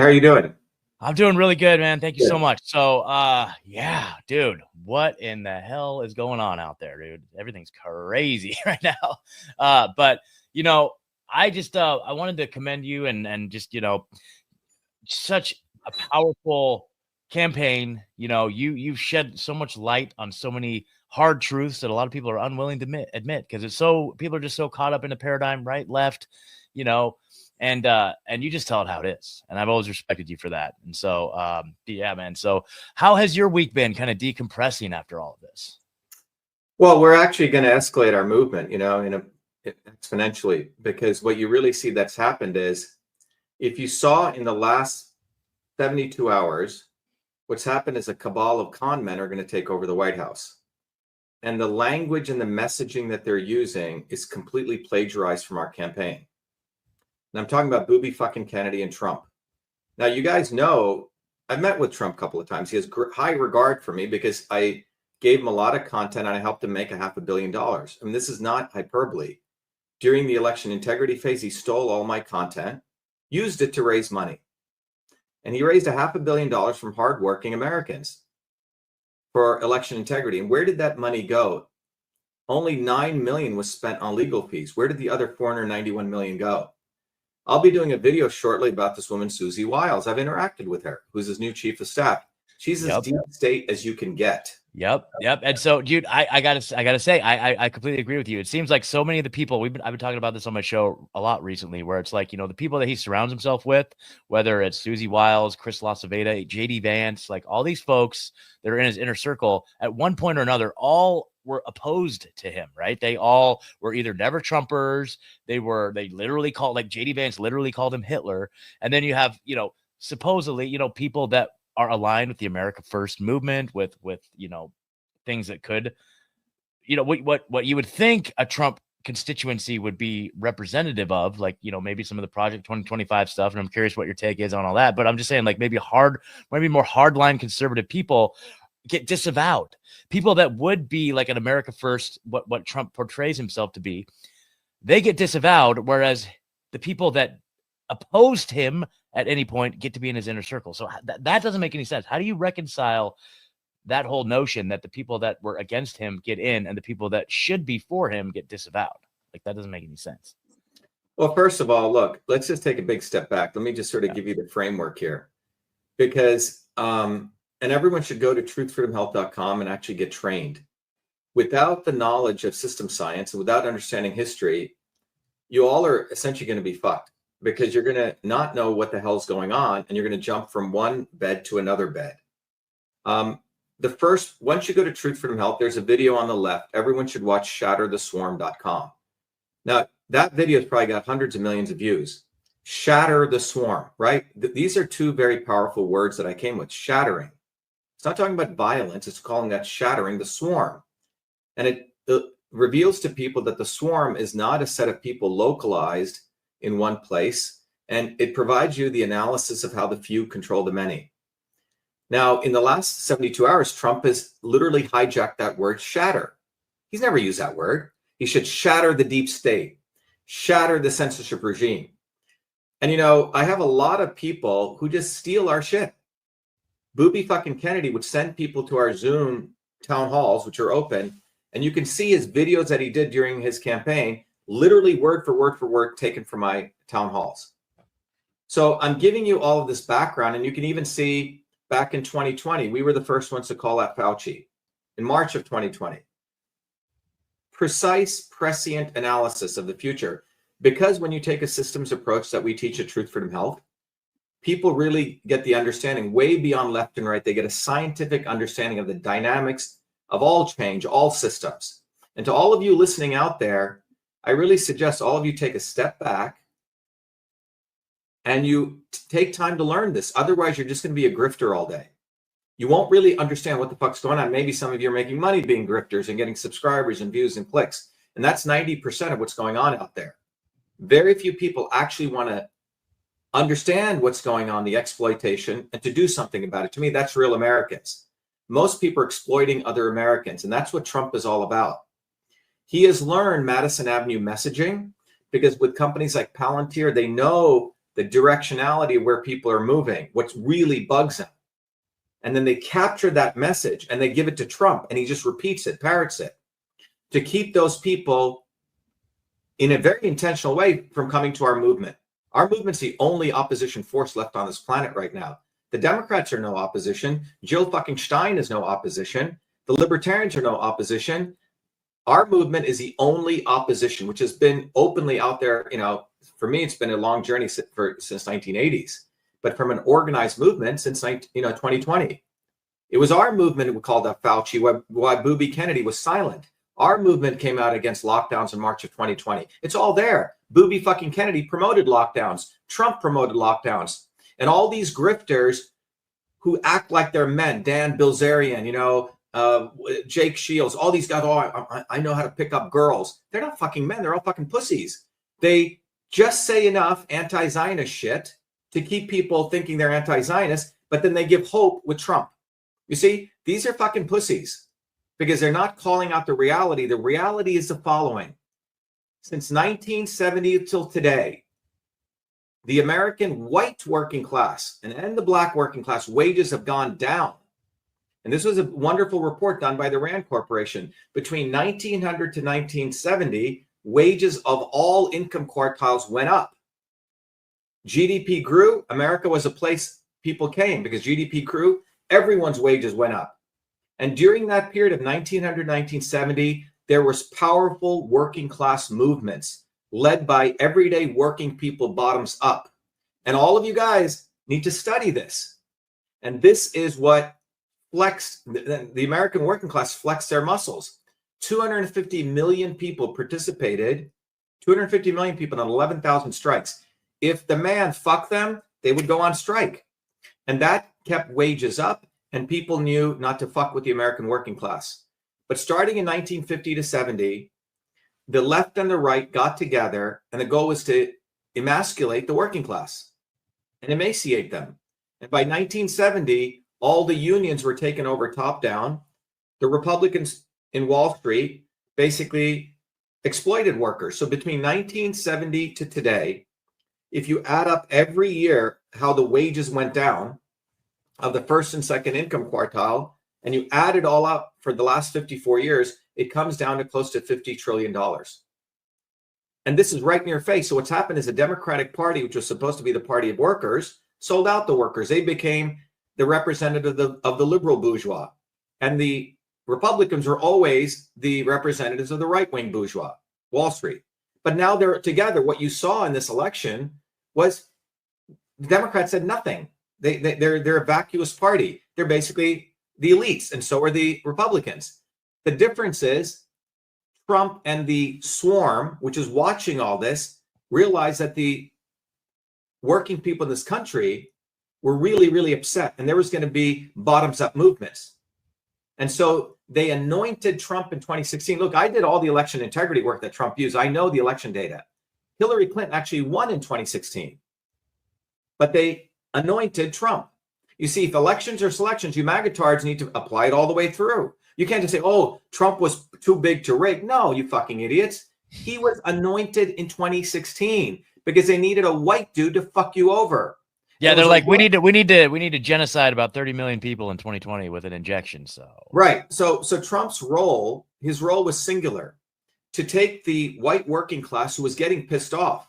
How are you doing? I'm doing really good, man. Thank you so Good. much. So, yeah, dude, what in the hell is going on out there, dude? Everything's crazy right now. But you know, I wanted to commend you and just such a powerful campaign. You've shed so much light on so many hard truths that a lot of people are unwilling to admit because people are just so caught up in the paradigm, right, left, you know, and you just tell it how it is. And I've always respected you for that. And so, yeah, man. So how has your week been kind of decompressing after all of this? Well, we're actually going to escalate our movement, exponentially, because what you really see that's happened is if you saw in the last 72 hours, what's happened is a cabal of con men are going to take over the White House. And the language and the messaging that they're using is completely plagiarized from our campaign. And I'm talking about Booby fucking Kennedy and Trump. Now, you guys know I've met with Trump a couple of times. He has high regard for me because I gave him a lot of content and I helped him make $500 million. I mean, this is not hyperbole. During the election integrity phase, he stole all my content, used it to raise money. And he raised $500 million from hardworking Americans for election integrity. And where did that money go? Only $9 million was spent on legal fees. Where did the other $491 million go? I'll be doing a video shortly about this woman, Susie Wiles. I've interacted with her, who's his new chief of staff. She's as deep state as you can get. Yep. And so, dude, I gotta say, I completely agree with you. It seems like so many of the people I've been talking about this on my show a lot recently, where it's like, the people that he surrounds himself with, whether it's Susie Wiles, Chris LaCivita, JD Vance, like all these folks that are in his inner circle at one point or another, all were opposed to him, right? They all were either never Trumpers. They literally called, like JD Vance literally called him Hitler. And then you have, supposedly, people that are aligned with the America First movement, with things that could, what you would think a Trump constituency would be representative of, like, maybe some of the Project 2025 stuff. And I'm curious what your take is on all that. But I'm just saying, like, maybe more hardline conservative people get disavowed. People that would be like an America First, what Trump portrays himself to be, they get disavowed, whereas the people that opposed him at any point get to be in his inner circle. So that doesn't make any sense. How do you reconcile that whole notion that the people that were against him get in and the people that should be for him get disavowed? Like, that doesn't make any sense. Well, first of all, look, let's just take a big step back. Let me just sort of give you the framework here, because and everyone should go to truthfreedomhealth.com and actually get trained. Without the knowledge of system science and without understanding history, you all are essentially going to be fucked, because you're going to not know what the hell's going on, and you're going to jump from one bed to another bed. Once you go to Truth Freedom Health, there's a video on the left. Everyone should watch shattertheswarm.com. Now, that video has probably got hundreds of millions of views. Shatter the swarm, right? These are two very powerful words that I came with. Shattering. It's not talking about violence. It's calling that shattering the swarm. And it reveals to people that the swarm is not a set of people localized in one place. And it provides you the analysis of how the few control the many. Now, in the last 72 hours, Trump has literally hijacked that word shatter. He's never used that word. He should shatter the deep state, shatter the censorship regime. And, I have a lot of people who just steal our shit. Booby fucking Kennedy would send people to our Zoom town halls, which are open, and you can see his videos that he did during his campaign, literally word for word taken from my town halls. So I'm giving you all of this background, and you can even see back in 2020, we were the first ones to call out Fauci in March of 2020. Precise, prescient analysis of the future. Because when you take a systems approach that we teach at Truth Freedom Health, people really get the understanding way beyond left and right. They get a scientific understanding of the dynamics of all change, all systems. And to all of you listening out there, I really suggest all of you take a step back and you take time to learn this. Otherwise, you're just going to be a grifter all day. You won't really understand what the fuck's going on. Maybe some of you are making money being grifters and getting subscribers and views and clicks. And that's 90% of what's going on out there. Very few people actually want to understand what's going on, the exploitation, and to do something about it. To me, that's real Americans. Most people are exploiting other Americans, and that's what Trump is all about. He has learned Madison Avenue messaging because with companies like Palantir, they know the directionality of where people are moving, what really bugs them. And then they capture that message and they give it to Trump, and he just repeats it, parrots it, to keep those people in a very intentional way from coming to our movement. Our movement's the only opposition force left on this planet right now. The Democrats are no opposition. Jill fucking Stein is no opposition. The Libertarians are no opposition. Our movement is the only opposition, which has been openly out there. You know, for me, it's been a long journey since 1980s, but from an organized movement since 2020. It was our movement we called up Fauci, why Booby Kennedy was silent. Our movement came out against lockdowns in March of 2020. It's all there. Booby fucking Kennedy promoted lockdowns. Trump promoted lockdowns. And all these grifters who act like they're men, Dan Bilzerian, Jake Shields, all these guys, I know how to pick up girls. They're not fucking men. They're all fucking pussies. They just say enough anti-Zionist shit to keep people thinking they're anti-Zionist, but then they give hope with Trump. You see, these are fucking pussies because they're not calling out the reality. The reality is the following. Since 1970 till today, the American white working class and the black working class wages have gone down. And this was a wonderful report done by the Rand Corporation. Between 1900 to 1970, wages of all income quartiles went up. GDP grew. America was a place people came because GDP grew. Everyone's wages went up. And during that period of 1900, 1970, there was powerful working class movements led by everyday working people bottoms up. And all of you guys need to study this. And this is what flexed, the American working class flexed their muscles. 250 million people participated, 250 million people on 11,000 strikes. If the man fucked them, they would go on strike. And that kept wages up, and people knew not to fuck with the American working class. But starting in 1950 to 70, the left and the right got together, and the goal was to emasculate the working class and emaciate them. And by 1970, all the unions were taken over top down. The Republicans in Wall Street basically exploited workers. So between 1970 to today, if you add up every year how the wages went down of the first and second income quartile, and you add it all up for the last 54 years, it comes down to close to $50 trillion. And this is right in your face. So what's happened is the Democratic Party, which was supposed to be the party of workers, sold out the workers. They became the representative of the liberal bourgeois. And the Republicans were always the representatives of the right-wing bourgeois, Wall Street. But now they're together. What you saw in this election was the Democrats said nothing. They're a vacuous party. They're basically the elites, and so are the Republicans. The difference is Trump and the swarm, which is watching all this, realized that the working people in this country were really, really upset, and there was going to be bottoms-up movements. And so they anointed Trump in 2016. Look, I did all the election integrity work that Trump used. I know the election data. Hillary Clinton actually won in 2016, but they anointed Trump. You see, if elections are selections, you magatards need to apply it all the way through. You can't just say, oh, Trump was too big to rig. No, you fucking idiots. He was anointed in 2016 because they needed a white dude to fuck you over. Yeah, they're like, we need to genocide about 30 million people in 2020 with an injection. So right. So Trump's role, his role was singular, to take the white working class who was getting pissed off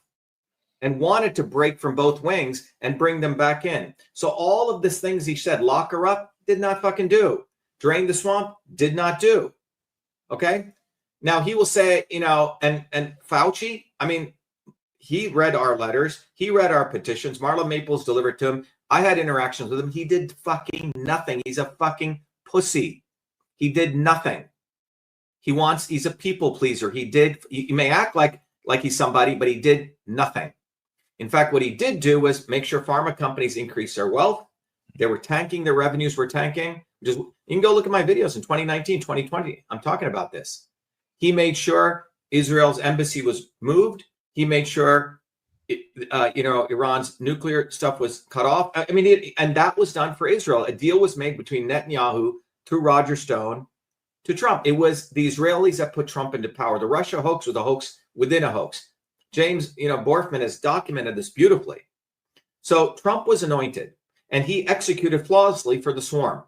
and wanted to break from both wings and bring them back in. So all of these things he said, lock her up, did not fucking do. Drain the swamp, did not do. Okay. Now he will say, and Fauci, I mean, he read our letters. He read our petitions. Marla Maples delivered to him. I had interactions with him. He did fucking nothing. He's a fucking pussy. He did nothing. He's a people pleaser. He may act like he's somebody, but he did nothing. In fact, what he did do was make sure pharma companies increased their wealth. They were tanking. Their revenues were tanking. You can go look at my videos in 2019, 2020. I'm talking about this. He made sure Israel's embassy was moved. He made sure, Iran's nuclear stuff was cut off. I mean, and that was done for Israel. A deal was made between Netanyahu through Roger Stone to Trump. It was the Israelis that put Trump into power. The Russia hoax was a hoax within a hoax. James, Borfman has documented this beautifully. So Trump was anointed and he executed flawlessly for the swarm.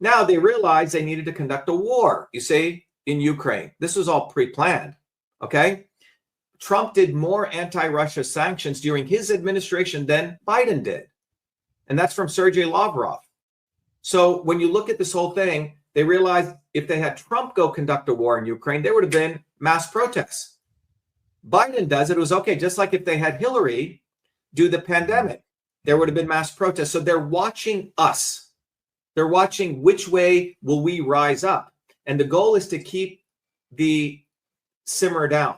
Now they realized they needed to conduct a war, you see, in Ukraine. This was all pre-planned, okay? Trump did more anti-Russia sanctions during his administration than Biden did. And that's from Sergei Lavrov. So when you look at this whole thing, they realized if they had Trump go conduct a war in Ukraine, there would have been mass protests. Biden does it. It was okay. Just like if they had Hillary do the pandemic, there would have been mass protests. So they're watching us. They're watching which way will we rise up. And the goal is to keep the simmer down.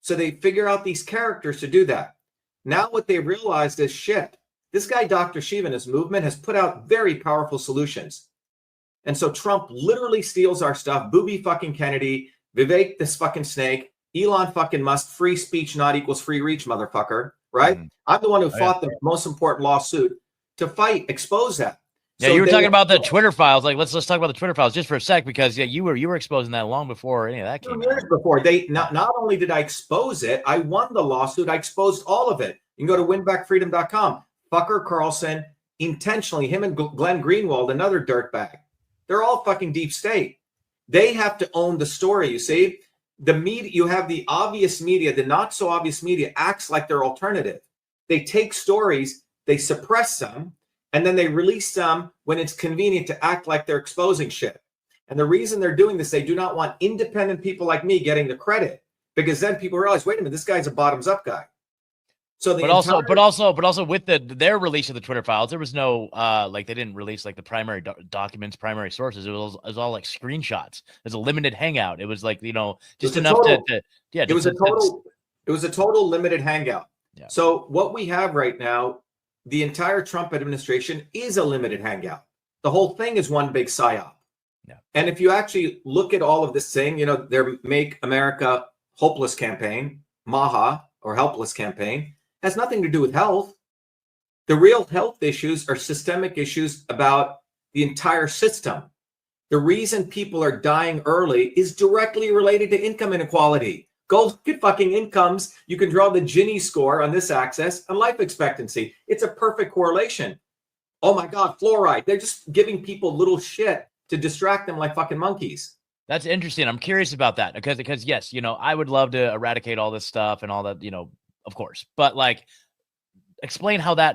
So they figure out these characters to do that. Now what they realized is shit. This guy, Dr.SHIVA, and his movement has put out very powerful solutions. And so Trump literally steals our stuff. Booby fucking Kennedy, Vivek this fucking snake, Elon fucking Musk, free speech not equals free reach, motherfucker, right? I'm the one who fought the most important lawsuit to fight, expose that. Yeah, so you were talking about the Twitter files. Like, let's talk about the Twitter files just for a sec, because yeah, you were exposing that long before any of that came out. Years before. They not only did I expose it, I won the lawsuit. I exposed all of it. You can go to winbackfreedom.com. Fucker Carlson, intentionally, him and Glenn Greenwald, another dirtbag. They're all fucking deep state. They have to own the story, you see? The media, you have the obvious media, the not so obvious media acts like they're alternative. They take stories, they suppress them, and then they release them when it's convenient to act like they're exposing shit. And the reason they're doing this, they do not want independent people like me getting the credit, because then people realize, wait a minute, this guy's a bottoms up guy. So but also with their release of the Twitter files, there was no like they didn't release like the primary documents, primary sources. It was all like screenshots. It was a limited hangout. It was like, you know, just enough to yeah. It was a total limited hangout. Yeah. So what we have right now, the entire Trump administration is a limited hangout. The whole thing is one big psyop. Yeah. And if you actually look at all of this thing, you know, their Make America Hopeless campaign, MAHA, or Helpless campaign, has nothing to do with health. The real health issues are systemic issues about the entire system. The reason people are dying early is directly related to income inequality. Go look at fucking incomes. You can draw the Gini score on this axis and life expectancy. It's a perfect correlation. Oh my God, fluoride. They're just giving people little shit to distract them like fucking monkeys. That's interesting. I'm curious about that because yes, you know, I would love to eradicate all this stuff and all that, you know, of course, but like, explain how the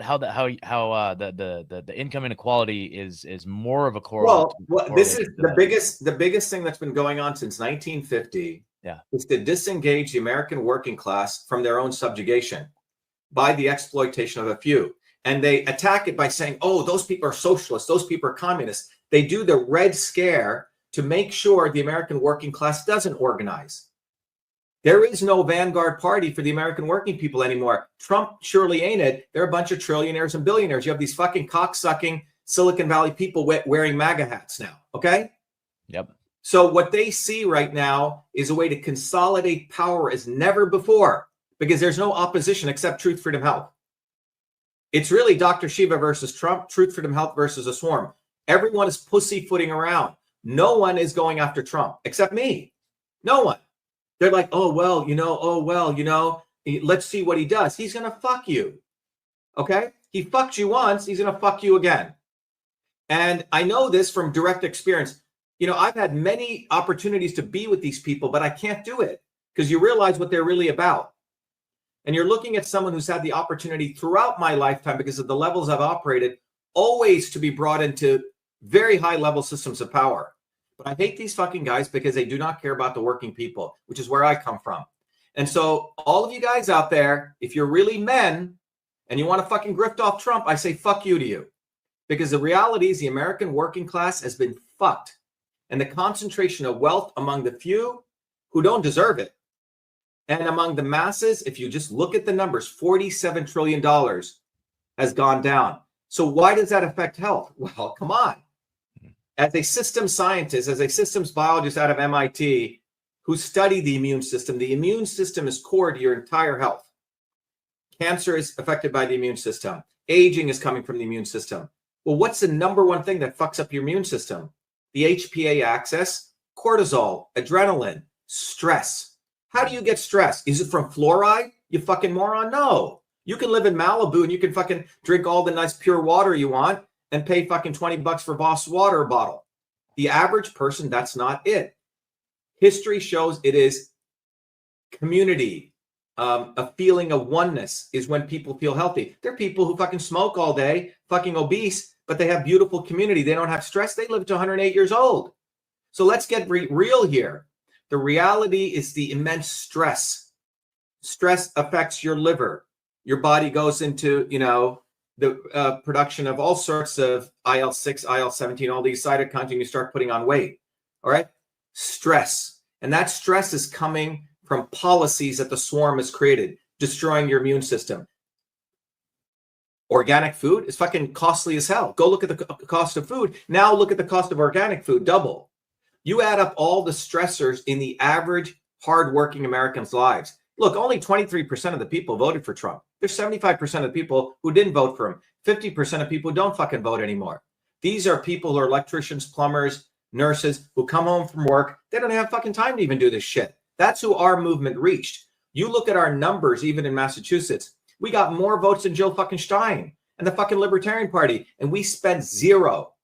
income inequality is more of a correlation. Well, this is the biggest thing that's been going on since 1950. Yeah, is to disengage the American working class from their own subjugation by the exploitation of a few, and they attack it by saying, "Oh, those people are socialists. Those people are communists." They do the Red Scare to make sure the American working class doesn't organize. There is no vanguard party for the American working people anymore. Trump surely ain't it. They're a bunch of trillionaires and billionaires. You have these fucking cocksucking Silicon Valley people wearing MAGA hats now, okay? Yep. So what they see right now is a way to consolidate power as never before, because there's no opposition except Truth, Freedom, Health. It's really Dr.SHIVA versus Trump, Truth, Freedom, Health versus a swarm. Everyone is pussyfooting around. No one is going after Trump except me. No one. They're like, oh, well, you know, let's see what he does. He's going to fuck you. Okay? He fucked you once. He's going to fuck you again. And I know this from direct experience. You know, I've had many opportunities to be with these people, but I can't do it because you realize what they're really about. And you're looking at someone who's had the opportunity throughout my lifetime, because of the levels I've operated, always to be brought into very high level systems of power. But I hate these fucking guys because they do not care about the working people, which is where I come from. And so all of you guys out there, if you're really men and you want to fucking grift off Trump, I say fuck you to you. Because the reality is the American working class has been fucked. And the concentration of wealth among the few who don't deserve it, and among the masses, if you just look at the numbers, $47 trillion has gone down. So why does that affect health? Well, come on. As a systems scientist, as a systems biologist out of MIT, who study the immune system is core to your entire health. Cancer is affected by the immune system. Aging is coming from the immune system. Well, what's the number one thing that fucks up your immune system? The HPA axis, cortisol, adrenaline, stress. How do you get stress? Is it from fluoride? You fucking moron? No. You can live in Malibu and you can fucking drink all the nice pure water you want and pay fucking $20 for Voss water bottle. The average person, that's not it. History shows it is community. A feeling of oneness is when people feel healthy. There are people who fucking smoke all day, fucking obese, but they have beautiful community. They don't have stress. They live to 108 years old. So let's get real here. The reality is the immense stress. Stress affects your liver. Your body goes into, the production of all sorts of IL-6, IL-17, all these cytokines, and you start putting on weight. All right? Stress. And that stress is coming from policies that the swarm has created, destroying your immune system. Organic food is fucking costly as hell. Go look at the cost of food. Now look at the cost of organic food, double. You add up all the stressors in the average hardworking American's lives. Look, only 23% of the people voted for Trump. There's 75% of the people who didn't vote for him. 50% of people don't fucking vote anymore. These are people who are electricians, plumbers, nurses, who come home from work. They don't have fucking time to even do this shit. That's who our movement reached. You look at our numbers, even in Massachusetts. We got more votes than Jill fucking Stein and the fucking Libertarian Party, and we spent zero.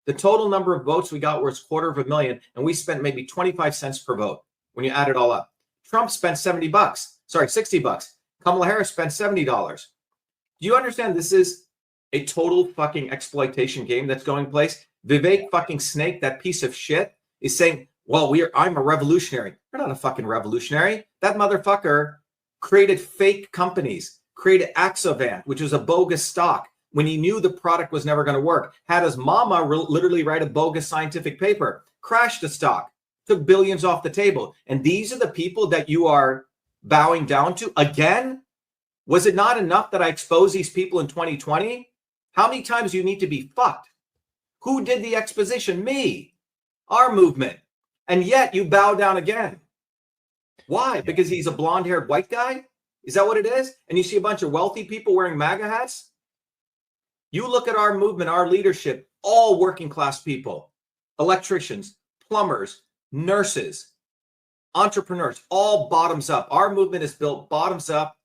The total number of votes we got was 250,000, and we spent maybe 25 cents per vote when you add it all up. Trump spent $60. Kamala Harris spent $70. Do you understand this is a total fucking exploitation game that's going place? Vivek fucking Snake, that piece of shit, is saying, well, I'm a revolutionary. You're not a fucking revolutionary. That motherfucker created fake companies, created Axovant, which was a bogus stock when he knew the product was never going to work, had his mama literally write a bogus scientific paper, crashed the stock, took billions off the table. And these are the people that you are bowing down to. Again, was it not enough that I exposed these people in 2020? How many times do you need to be fucked? Who did the exposition? Me, our movement. And yet you bow down again. Why? Because he's a blonde-haired white guy? Is that what it is? And you see a bunch of wealthy people wearing MAGA hats? You look at our movement, our leadership, all working class people, electricians, plumbers, nurses, entrepreneurs, all bottoms up. Our movement is built bottoms up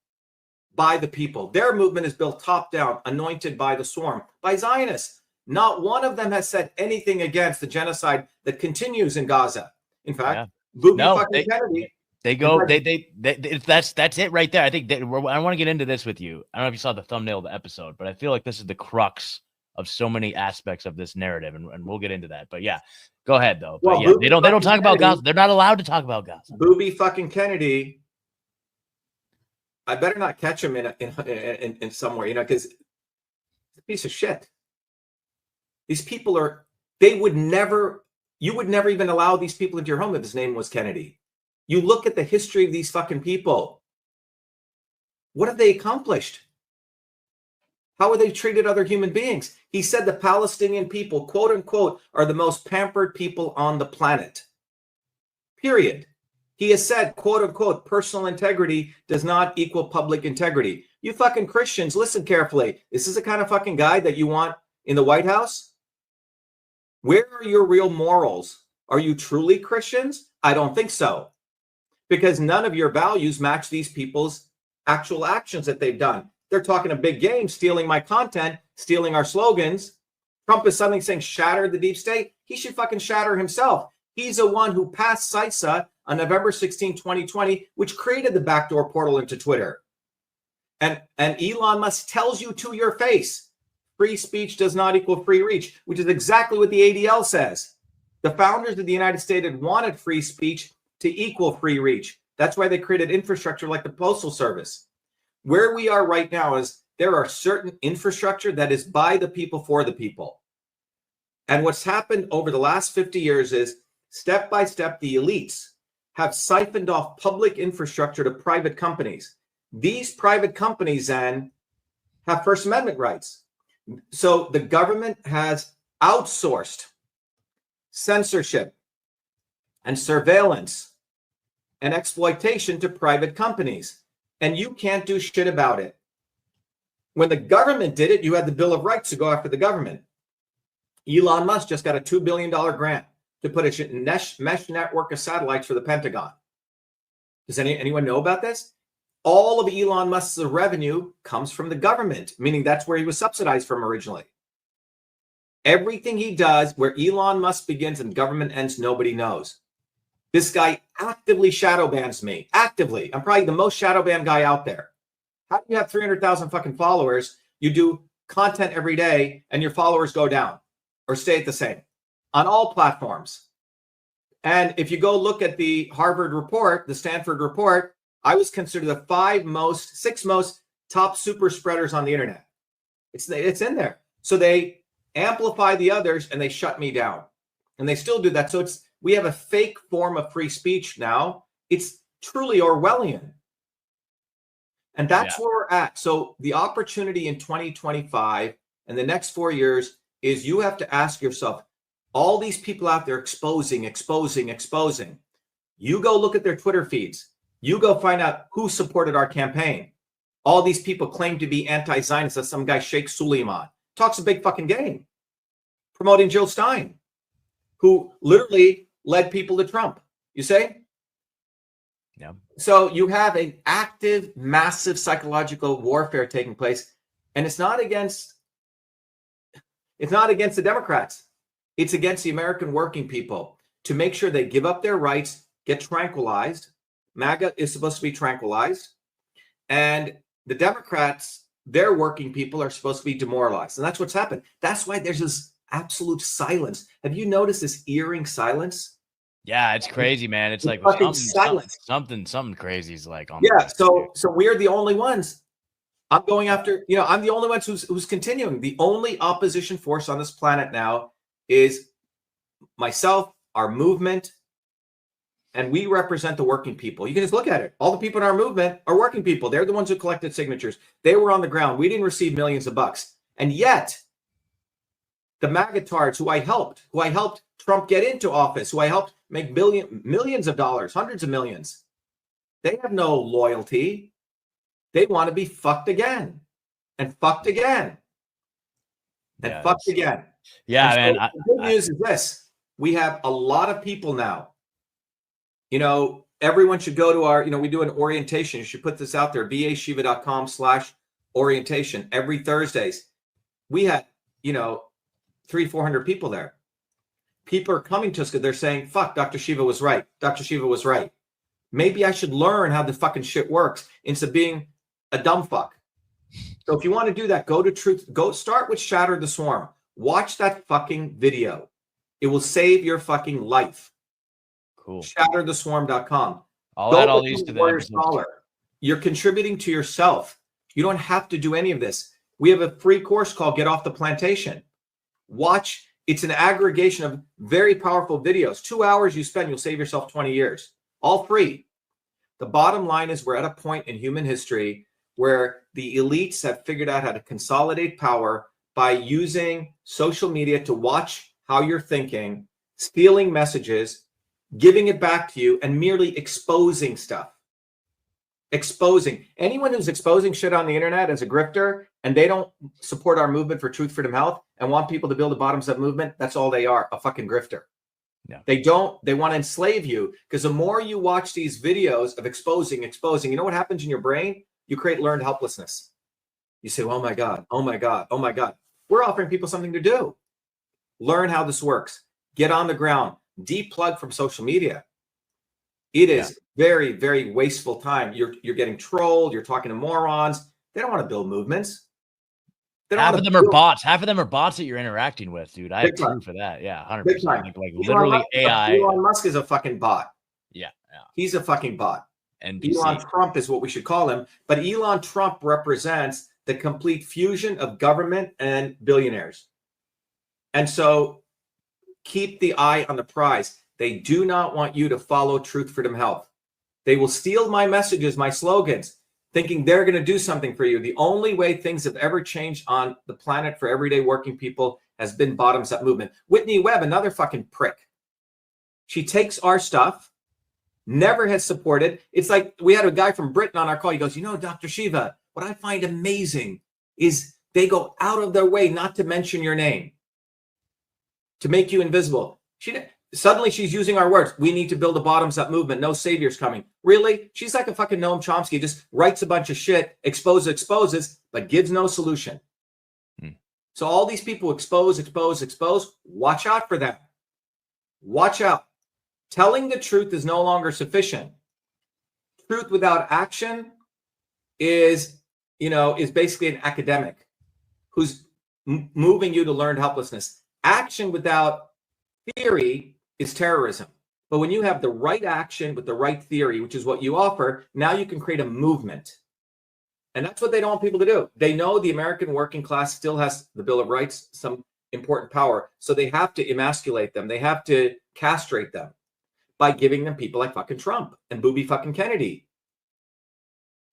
by the people. Their movement is built top down, anointed by the swarm, by Zionists. Not one of them has said anything against the genocide that continues in Gaza. In fact, Kennedy. They go. That's it right there. I think I want to get into this with you. I don't know if you saw the thumbnail of the episode, but I feel like this is the crux of so many aspects of this narrative, and we'll get into that. But yeah, go ahead though. But yeah, they don't talk about Gaza. They're not allowed to talk about Gaza. Booby fucking Kennedy. I better not catch him in somewhere, because it's a piece of shit. These people you would never even allow these people into your home if his name was Kennedy. You look at the history of these fucking people. What have they accomplished? How have they treated other human beings? He said the Palestinian people, quote unquote, are the most pampered people on the planet. Period. He has said, quote unquote, personal integrity does not equal public integrity. You fucking Christians, listen carefully. This is the kind of fucking guy that you want in the White House? Where are your real morals? Are you truly Christians? I don't think so. Because none of your values match these people's actual actions that they've done. They're talking a big game, stealing my content, stealing our slogans. Trump is suddenly saying, shatter the deep state. He should fucking shatter himself. He's the one who passed CISA on November 16, 2020, which created the backdoor portal into Twitter. And Elon Musk tells you to your face, free speech does not equal free reach, which is exactly what the ADL says. The founders of the United States had wanted free speech to equal free reach. That's why they created infrastructure like the Postal Service. Where we are right now is there are certain infrastructure that is by the people for the people. And what's happened over the last 50 years is step by step, the elites have siphoned off public infrastructure to private companies. These private companies then have First Amendment rights. So the government has outsourced censorship and surveillance and exploitation to private companies. And you can't do shit about it. When the government did it, you had the Bill of Rights to go after the government. Elon Musk just got a $2 billion grant to put a mesh network of satellites for the Pentagon. Does anyone know about this? All of Elon Musk's revenue comes from the government, meaning that's where he was subsidized from originally. Everything he does, where Elon Musk begins and government ends, nobody knows. This guy actively shadow bans me. Actively. I'm probably the most shadow banned guy out there. How do you have 300,000 fucking followers? You do content every day and your followers go down or stay the same on all platforms. And if you go look at the Harvard report, the Stanford report, I was considered the 6 most top super spreaders on the internet. It's in there. So they amplify the others and they shut me down. And they still do that. So we have a fake form of free speech now. It's truly Orwellian. And that's where we're at. So the opportunity in 2025 and the next 4 years is you have to ask yourself, all these people out there exposing. You go look at their Twitter feeds. You go find out who supported our campaign. All these people claim to be anti-Zionists, as some guy, Sheikh Suleiman, talks a big fucking game, promoting Jill Stein, who literally led people to Trump. You say? Yeah. So you have an active, massive psychological warfare taking place, and it's not against the Democrats. It's against the American working people to make sure they give up their rights, get tranquilized. MAGA is supposed to be tranquilized, and the Democrats, their working people, are supposed to be demoralized, and that's what's happened. That's why there's this absolute silence. Have you noticed this eerie silence? Yeah, it's crazy, man. It's like something crazy is like on. Yeah, so we're the only ones. I'm going after, I'm the only ones who's continuing. The only opposition force on this planet now is myself, our movement, and we represent the working people. You can just look at it. All the people in our movement are working people. They're the ones who collected signatures. They were on the ground. We didn't receive millions of bucks. And yet, the MAGA-tards who I helped Trump get into office, who I helped make millions of dollars, hundreds of millions, they have no loyalty. They want to be fucked again and fucked again and fucked again. Yeah, and man. The good news is this. We have a lot of people now. Everyone should go to our, we do an orientation. You should put this out there, beshiva.com/orientation every Thursdays. We had, 300-400 people there. People are coming to us because they're saying, fuck, Dr. Shiva was right. Dr. Shiva was right. Maybe I should learn how the fucking shit works instead of being a dumb fuck. So if you want to do that, go to Truth. Go start with Shatter the Swarm. Watch that fucking video. It will save your fucking life. Cool. Shattertheswarm.com. I'll add all these to the episode. You're contributing to yourself. You don't have to do any of this. We have a free course called Get Off the Plantation. Watch. It's an aggregation of very powerful videos. 2 hours you spend, you'll save yourself 20 years. All free. The bottom line is we're at a point in human history where the elites have figured out how to consolidate power by using social media to watch how you're thinking, stealing messages, giving it back to you, and merely exposing stuff. Exposing. Anyone who's exposing shit on the internet as a grifter and they don't support our movement for truth, freedom, health and want people to build a bottoms-up movement, that's all they are, a fucking grifter. Yeah. They want to enslave you because the more you watch these videos of exposing, you know what happens in your brain? You create learned helplessness. You say, oh my God. We're offering people something to do. Learn how this works. Get on the ground. Deplug from social media. It is very, very wasteful time. You're getting trolled. You're talking to morons. They don't want to build movements. Half of them are bots. Half of them are bots that you're interacting with, dude. I have proof for that. Yeah, 100%. Like literally AI. Elon Musk is a fucking bot. Yeah. He's a fucking bot. NBC. Elon Trump is what we should call him. But Elon Trump represents the complete fusion of government and billionaires. And so keep the eye on the prize. They do not want you to follow truth, freedom, health. They will steal my messages, my slogans, thinking they're going to do something for you. The only way things have ever changed on the planet for everyday working people has been bottoms-up movement. Whitney Webb, another fucking prick. She takes our stuff, never has supported. It's like we had a guy from Britain on our call. He goes, Dr. Shiva, what I find amazing is they go out of their way not to mention your name, to make you invisible. Suddenly she's using our words. We need to build a bottoms-up movement. No saviors coming. Really? She's like a fucking Noam Chomsky. Just writes a bunch of shit, exposes, but gives no solution. So all these people expose. Watch out for them. Watch out. Telling the truth is no longer sufficient. Truth without action is basically an academic who's moving you to learned helplessness. Action without theory is terrorism. But when you have the right action with the right theory, which is what you offer, now you can create a movement. And that's what they don't want people to do. They know the American working class still has the Bill of Rights, some important power. So they have to emasculate them. They have to castrate them by giving them people like fucking Trump and Booby fucking Kennedy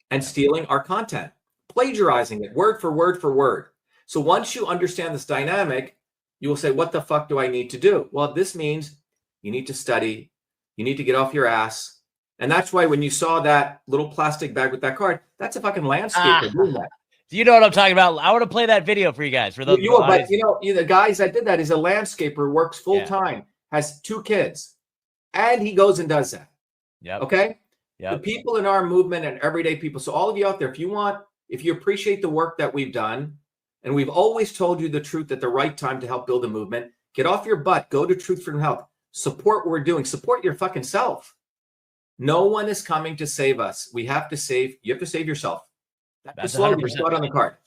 and stealing our content, plagiarizing it word for word for word. So once you understand this dynamic, you will say, what the fuck do I need to do? Well, this means you need to study. You need to get off your ass. And that's why when you saw that little plastic bag with that card, that's a fucking landscaper doing that. Do you know what I'm talking about? I want to play that video for you guys. For those, but the guys that did that is a landscaper, works full time, has 2 kids, and he goes and does that. Yeah. Okay. Yeah. The people in our movement and everyday people. So all of you out there, if you appreciate the work that we've done, and we've always told you the truth at the right time to help build a movement, get off your butt, go to Truth, Freedom, Health, support what we're doing, support your fucking self. No one is coming to save us. You have to save yourself. That's the slogan. It's on the card.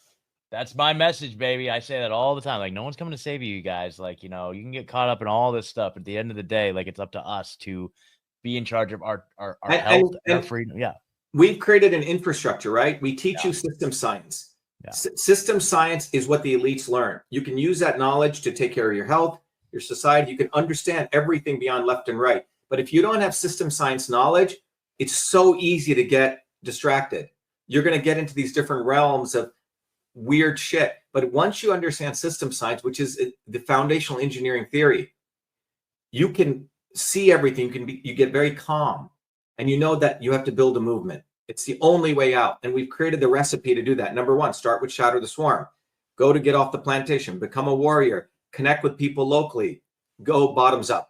That's my message, baby. I say that all the time. Like, no one's coming to save you guys. Like, you can get caught up in all this stuff. At the end of the day, like, it's up to us to be in charge of our health and our freedom. Yeah. We've created an infrastructure, right? We teach you system science. Yeah. System science is what the elites learn. You can use that knowledge to take care of your health, your society. You can understand everything beyond left and right. But if you don't have system science knowledge, it's so easy to get distracted. You're going to get into these different realms of weird shit. But once you understand system science, which is the foundational engineering theory, you can see everything. You get very calm, and you know that you have to build a movement. It's the only way out. And we've created the recipe to do that. Number 1, start with Shatter the Swarm. Go to get off the plantation, become a warrior, connect with people locally, go bottoms up.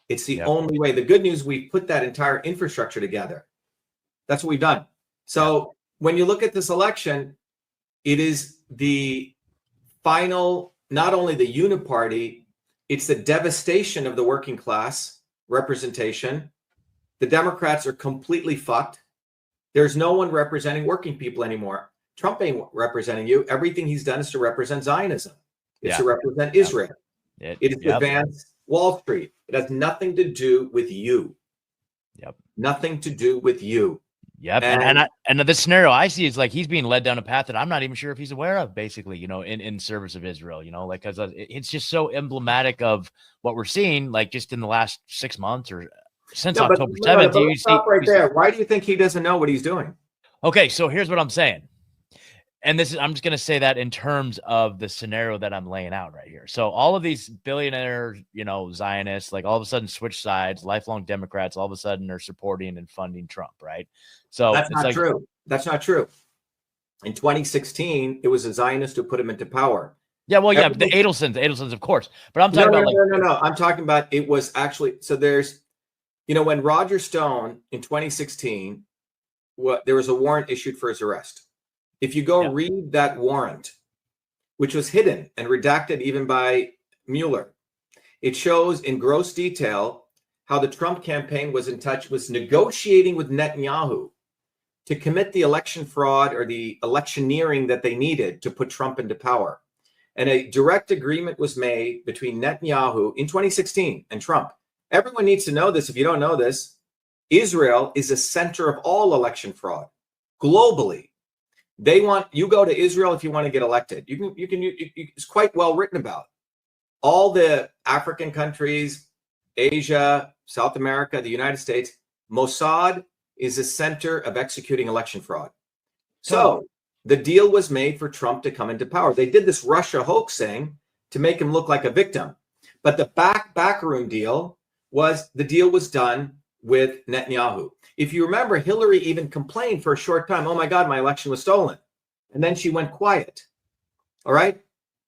It's the only way. The good news, we put that entire infrastructure together. That's what we've done. So when you look at this election, it is the final, not only the uniparty, it's the devastation of the working class representation. The Democrats are completely fucked. There's no one representing working people anymore. Trump ain't representing you. Everything he's done is to represent Zionism. It's to represent Israel. It is to advance Wall Street. It has nothing to do with you. Nothing to do with you. And the scenario I see is like he's being led down a path that I'm not even sure if he's aware of, basically, in service of Israel, like, because it's just so emblematic of what we're seeing, like, just in the last 6 months or since October 7th. Stop right there. Why do you think he doesn't know what he's doing? Okay, so here's what I'm saying. And I'm just going to say that in terms of the scenario that I'm laying out right here. So all of these billionaire, Zionists, like, all of a sudden switch sides, lifelong Democrats, all of a sudden are supporting and funding Trump, right? So that's not true. That's not true. In 2016, it was a Zionist who put him into power. Yeah, well, the Adelsons, of course. But I'm talking about no. I'm talking about it was actually, so there's, when Roger Stone in 2016, there was a warrant issued for his arrest. If you go read that warrant, which was hidden and redacted even by Mueller, it shows in gross detail how the Trump campaign was negotiating with Netanyahu to commit the election fraud or the electioneering that they needed to put Trump into power. And a direct agreement was made between Netanyahu in 2016 and Trump. Everyone needs to know this. If you don't know this, Israel is the center of all election fraud globally. You go to Israel if you want to get elected. It's quite well written about. All the African countries, Asia, South America, the United States, Mossad is the center of executing election fraud. So the deal was made for Trump to come into power. They did this Russia hoaxing to make him look like a victim. But the backroom deal was done with Netanyahu. If you remember, Hillary even complained for a short time, oh my God, my election was stolen. And then she went quiet. All right.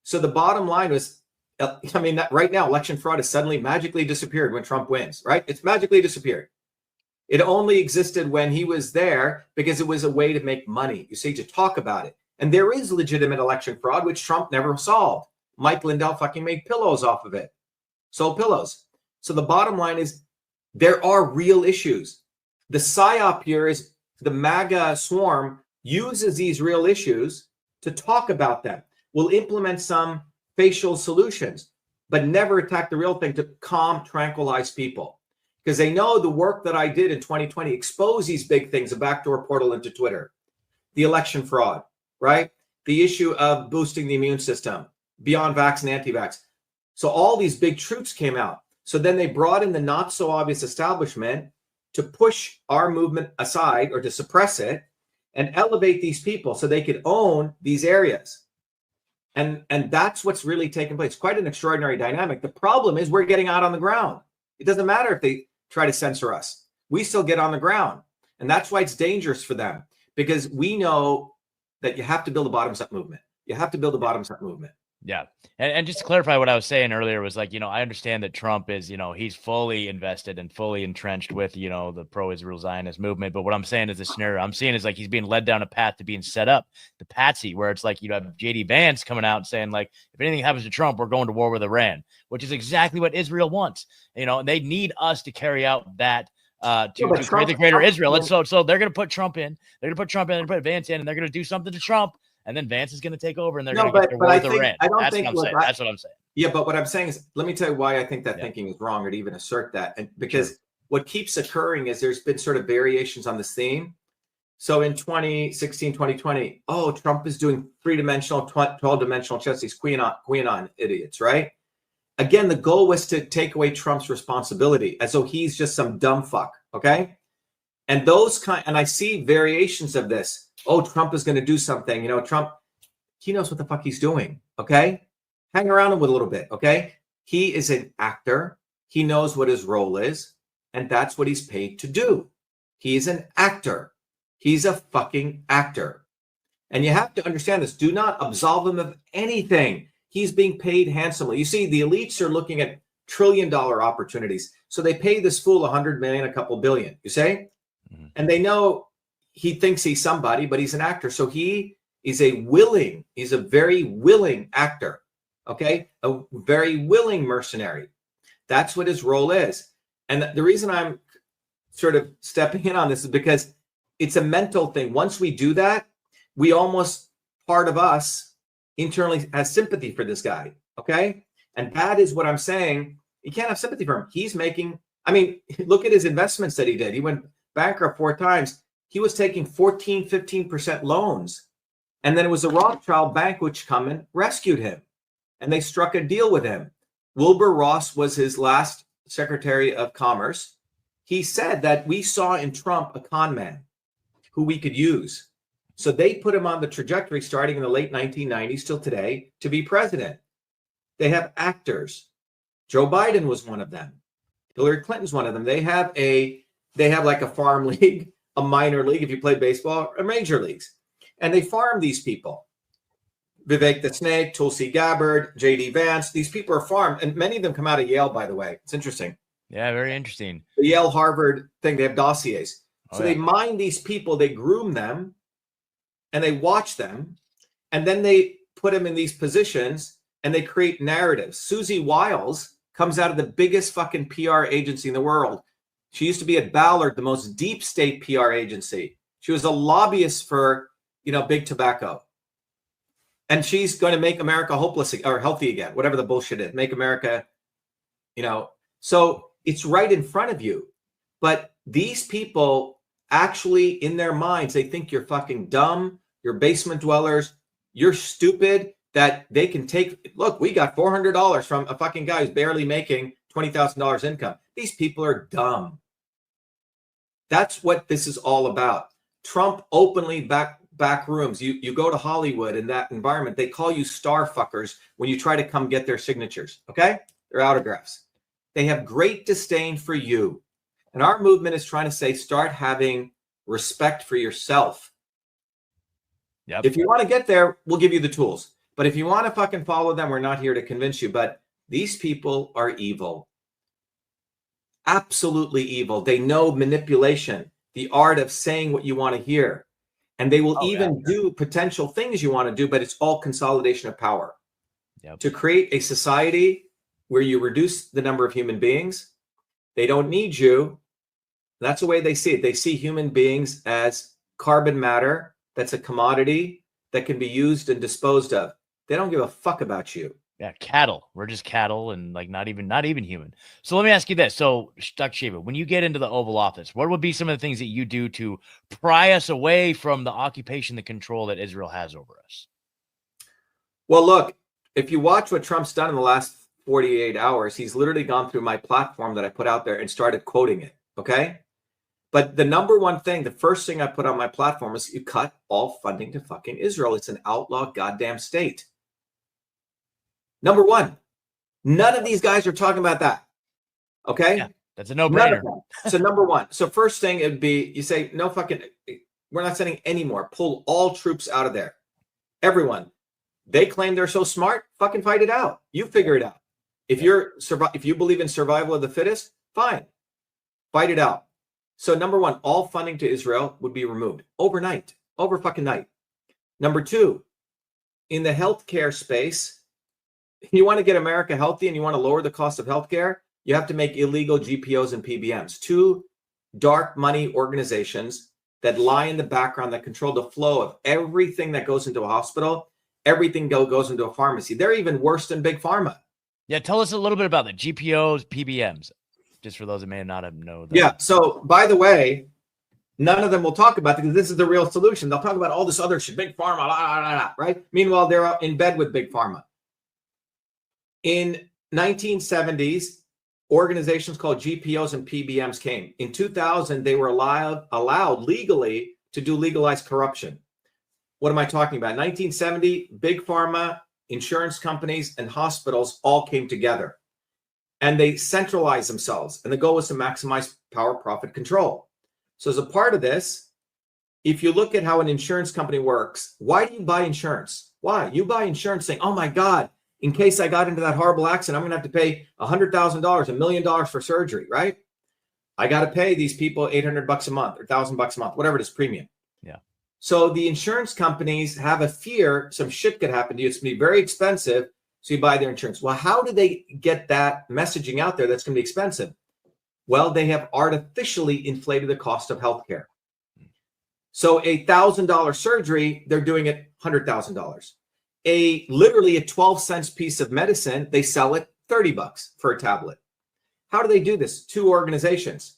So the bottom line was I mean, that right now, election fraud has suddenly magically disappeared when Trump wins, right? It's magically disappeared. It only existed when he was there because it was a way to make money, you see, to talk about it. And there is legitimate election fraud, which Trump never solved. Mike Lindell fucking made pillows off of it, sold pillows. So the bottom line is there are real issues. The psyop here is the MAGA swarm uses these real issues to talk about them. We'll implement some facial solutions, but never attack the real thing to calm, tranquilize people. Because they know the work that I did in 2020 exposed these big things, a backdoor portal into Twitter, the election fraud, right? The issue of boosting the immune system, beyond vax and anti-vax. So all these big truths came out. So then they brought in the not so obvious establishment to push our movement aside or to suppress it and elevate these people so they could own these areas. And that's what's really taking place. Quite an extraordinary dynamic. The problem is we're getting out on the ground. It doesn't matter if they try to censor us. We still get on the ground. And that's why it's dangerous for them, because we know that you have to build a bottoms-up movement. You have to build a bottoms-up movement. Yeah. And just to clarify what I was saying earlier was like, I understand that Trump is, he's fully invested and fully entrenched with, the pro-Israel Zionist movement. But what I'm saying is the scenario I'm seeing is like he's being led down a path to being set up, the patsy, where it's like you have JD Vance coming out and saying like, if anything happens to Trump, we're going to war with Iran, which is exactly what Israel wants. And they need us to carry out that to create the greater Israel. And so they're going to put Trump in, they're going to put Trump in and put Vance in, and they're going to do something to Trump. And then Vance is going to take over, and they're going to get their war with Iran. That's what I'm saying. Yeah, but what I'm saying is, let me tell you why I think that thinking is wrong, or to even assert that. And because what keeps occurring is there's been sort of variations on this theme. So in 2016, 2020, Trump is doing 3-dimensional, 12-dimensional chess. These QAnon idiots, right? Again, the goal was to take away Trump's responsibility, as though he's just some dumb fuck. Okay, and and I see variations of this. Trump is going to do something. Trump, he knows what the fuck he's doing. Okay. Hang around him with a little bit. Okay. He is an actor. He knows what his role is. And that's what he's paid to do. He's an actor. He's a fucking actor. And you have to understand this. Do not absolve him of anything. He's being paid handsomely. You see, the elites are looking at trillion-dollar opportunities. So they pay this fool 100 million, a couple billion, you say? Mm-hmm. And they know he thinks he's somebody, but he's an actor. So he's a very willing actor, okay? A very willing mercenary. That's what his role is. And the reason I'm sort of stepping in on this is because it's a mental thing. Once we do that, we almost, part of us internally has sympathy for this guy, okay? And that is what I'm saying. You can't have sympathy for him. He's making, look at his investments that he did. He went bankrupt 4 times. He was taking 14, 15% loans. And then it was the Rothschild Bank which come and rescued him. And they struck a deal with him. Wilbur Ross was his last Secretary of Commerce. He said that we saw in Trump a con man who we could use. So they put him on the trajectory starting in the late 1990s till today to be president. They have actors. Joe Biden was one of them. Hillary Clinton's one of them. They have like a farm league, a minor league, if you play baseball, or major leagues. And they farm these people. Vivek the Snake, Tulsi Gabbard, J.D. Vance, these people are farmed. And many of them come out of Yale, by the way. It's interesting. Yeah, very interesting. The Yale Harvard thing, they have dossiers. So they mine these people, they groom them, and they watch them. And then they put them in these positions, and they create narratives. Susie Wiles comes out of the biggest fucking PR agency in the world. She used to be at Ballard, the most deep state PR agency. She was a lobbyist for, big tobacco. And she's going to make America hopeless or healthy again, whatever the bullshit is. Make America, So it's right in front of you. But these people actually, in their minds, they think you're fucking dumb, you're basement dwellers, you're stupid, that they can take. Look, we got $400 from a fucking guy who's barely making $20,000 income. These people are dumb. That's what this is all about. Trump openly back rooms. You go to Hollywood in that environment, they call you star fuckers when you try to come get their signatures, okay? Their autographs. They have great disdain for you. And our movement is trying to say, start having respect for yourself. Yep. If you want to get there, we'll give you the tools. But if you want to fucking follow them, we're not here to convince you. But These people are evil. Absolutely evil. They know manipulation, the art of saying what you want to hear. And they will even do potential things you want to do, but it's all consolidation of power. To create a society where you reduce the number of human beings, they don't need you. That's the way they see it. They see human beings as carbon matter. That's a commodity that can be used and disposed of. They don't give a fuck about you. Yeah, cattle. We're just cattle and like not even human. So let me ask you this. So Dr. Shiva, when you get into the Oval Office, what would be some of the things that you do to pry us away from the occupation, the control that Israel has over us? Well, look, if you watch what Trump's done in the last 48 hours, he's literally gone through my platform that I put out there and started quoting it. Okay. But the number one thing, the first thing I put on my platform is you cut all funding to fucking Israel. It's an outlaw goddamn state. Number one, none of these guys are talking about that. Okay. Yeah, that's a no-brainer. So number one. So first thing it'd be, you say, no fucking, we're not sending any more. Pull all troops out of there. Everyone. They claim they're so smart. Fucking fight it out. You figure it out. If you believe in survival of the fittest, fine. Fight it out. So number one, all funding to Israel would be removed overnight, over fucking night. Number two, in the healthcare space, you want to get America healthy and you want to lower the cost of healthcare, you have to make illegal GPOs and PBMs, two dark money organizations that lie in the background that control the flow of everything that goes into a hospital. Everything goes into a pharmacy. They're even worse than Big Pharma. Yeah, tell us a little bit about the GPOs, PBMs, just for those that may not have known. Yeah, so by the way, none of them will talk about it because this is the real solution. They'll talk about all this other shit, Big Pharma, right? Meanwhile, they're in bed with Big Pharma. In 1970s, organizations called GPOs and PBMs came. In 2000, they were allowed legally to do legalized corruption. What am I talking about? 1970, Big Pharma, insurance companies, and hospitals all came together. And they centralized themselves. And the goal was to maximize power, profit, control. So as a part of this, if you look at how an insurance company works, why do you buy insurance? Why? You buy insurance saying, oh my God, in case I got into that horrible accident, I'm going to have to pay $100,000, $1 million for surgery, right? I got to pay these people $800 a month or $1,000 a month, whatever it is, premium. Yeah. So the insurance companies have a fear some shit could happen to you. It's going to be very expensive. So you buy their insurance. Well, how do they get that messaging out there that's going to be expensive? Well, they have artificially inflated the cost of healthcare. So a $1,000 surgery, they're doing it $100,000. Literally a 12 cents piece of medicine, they sell it $30 for a tablet. How do they do this? Two organizations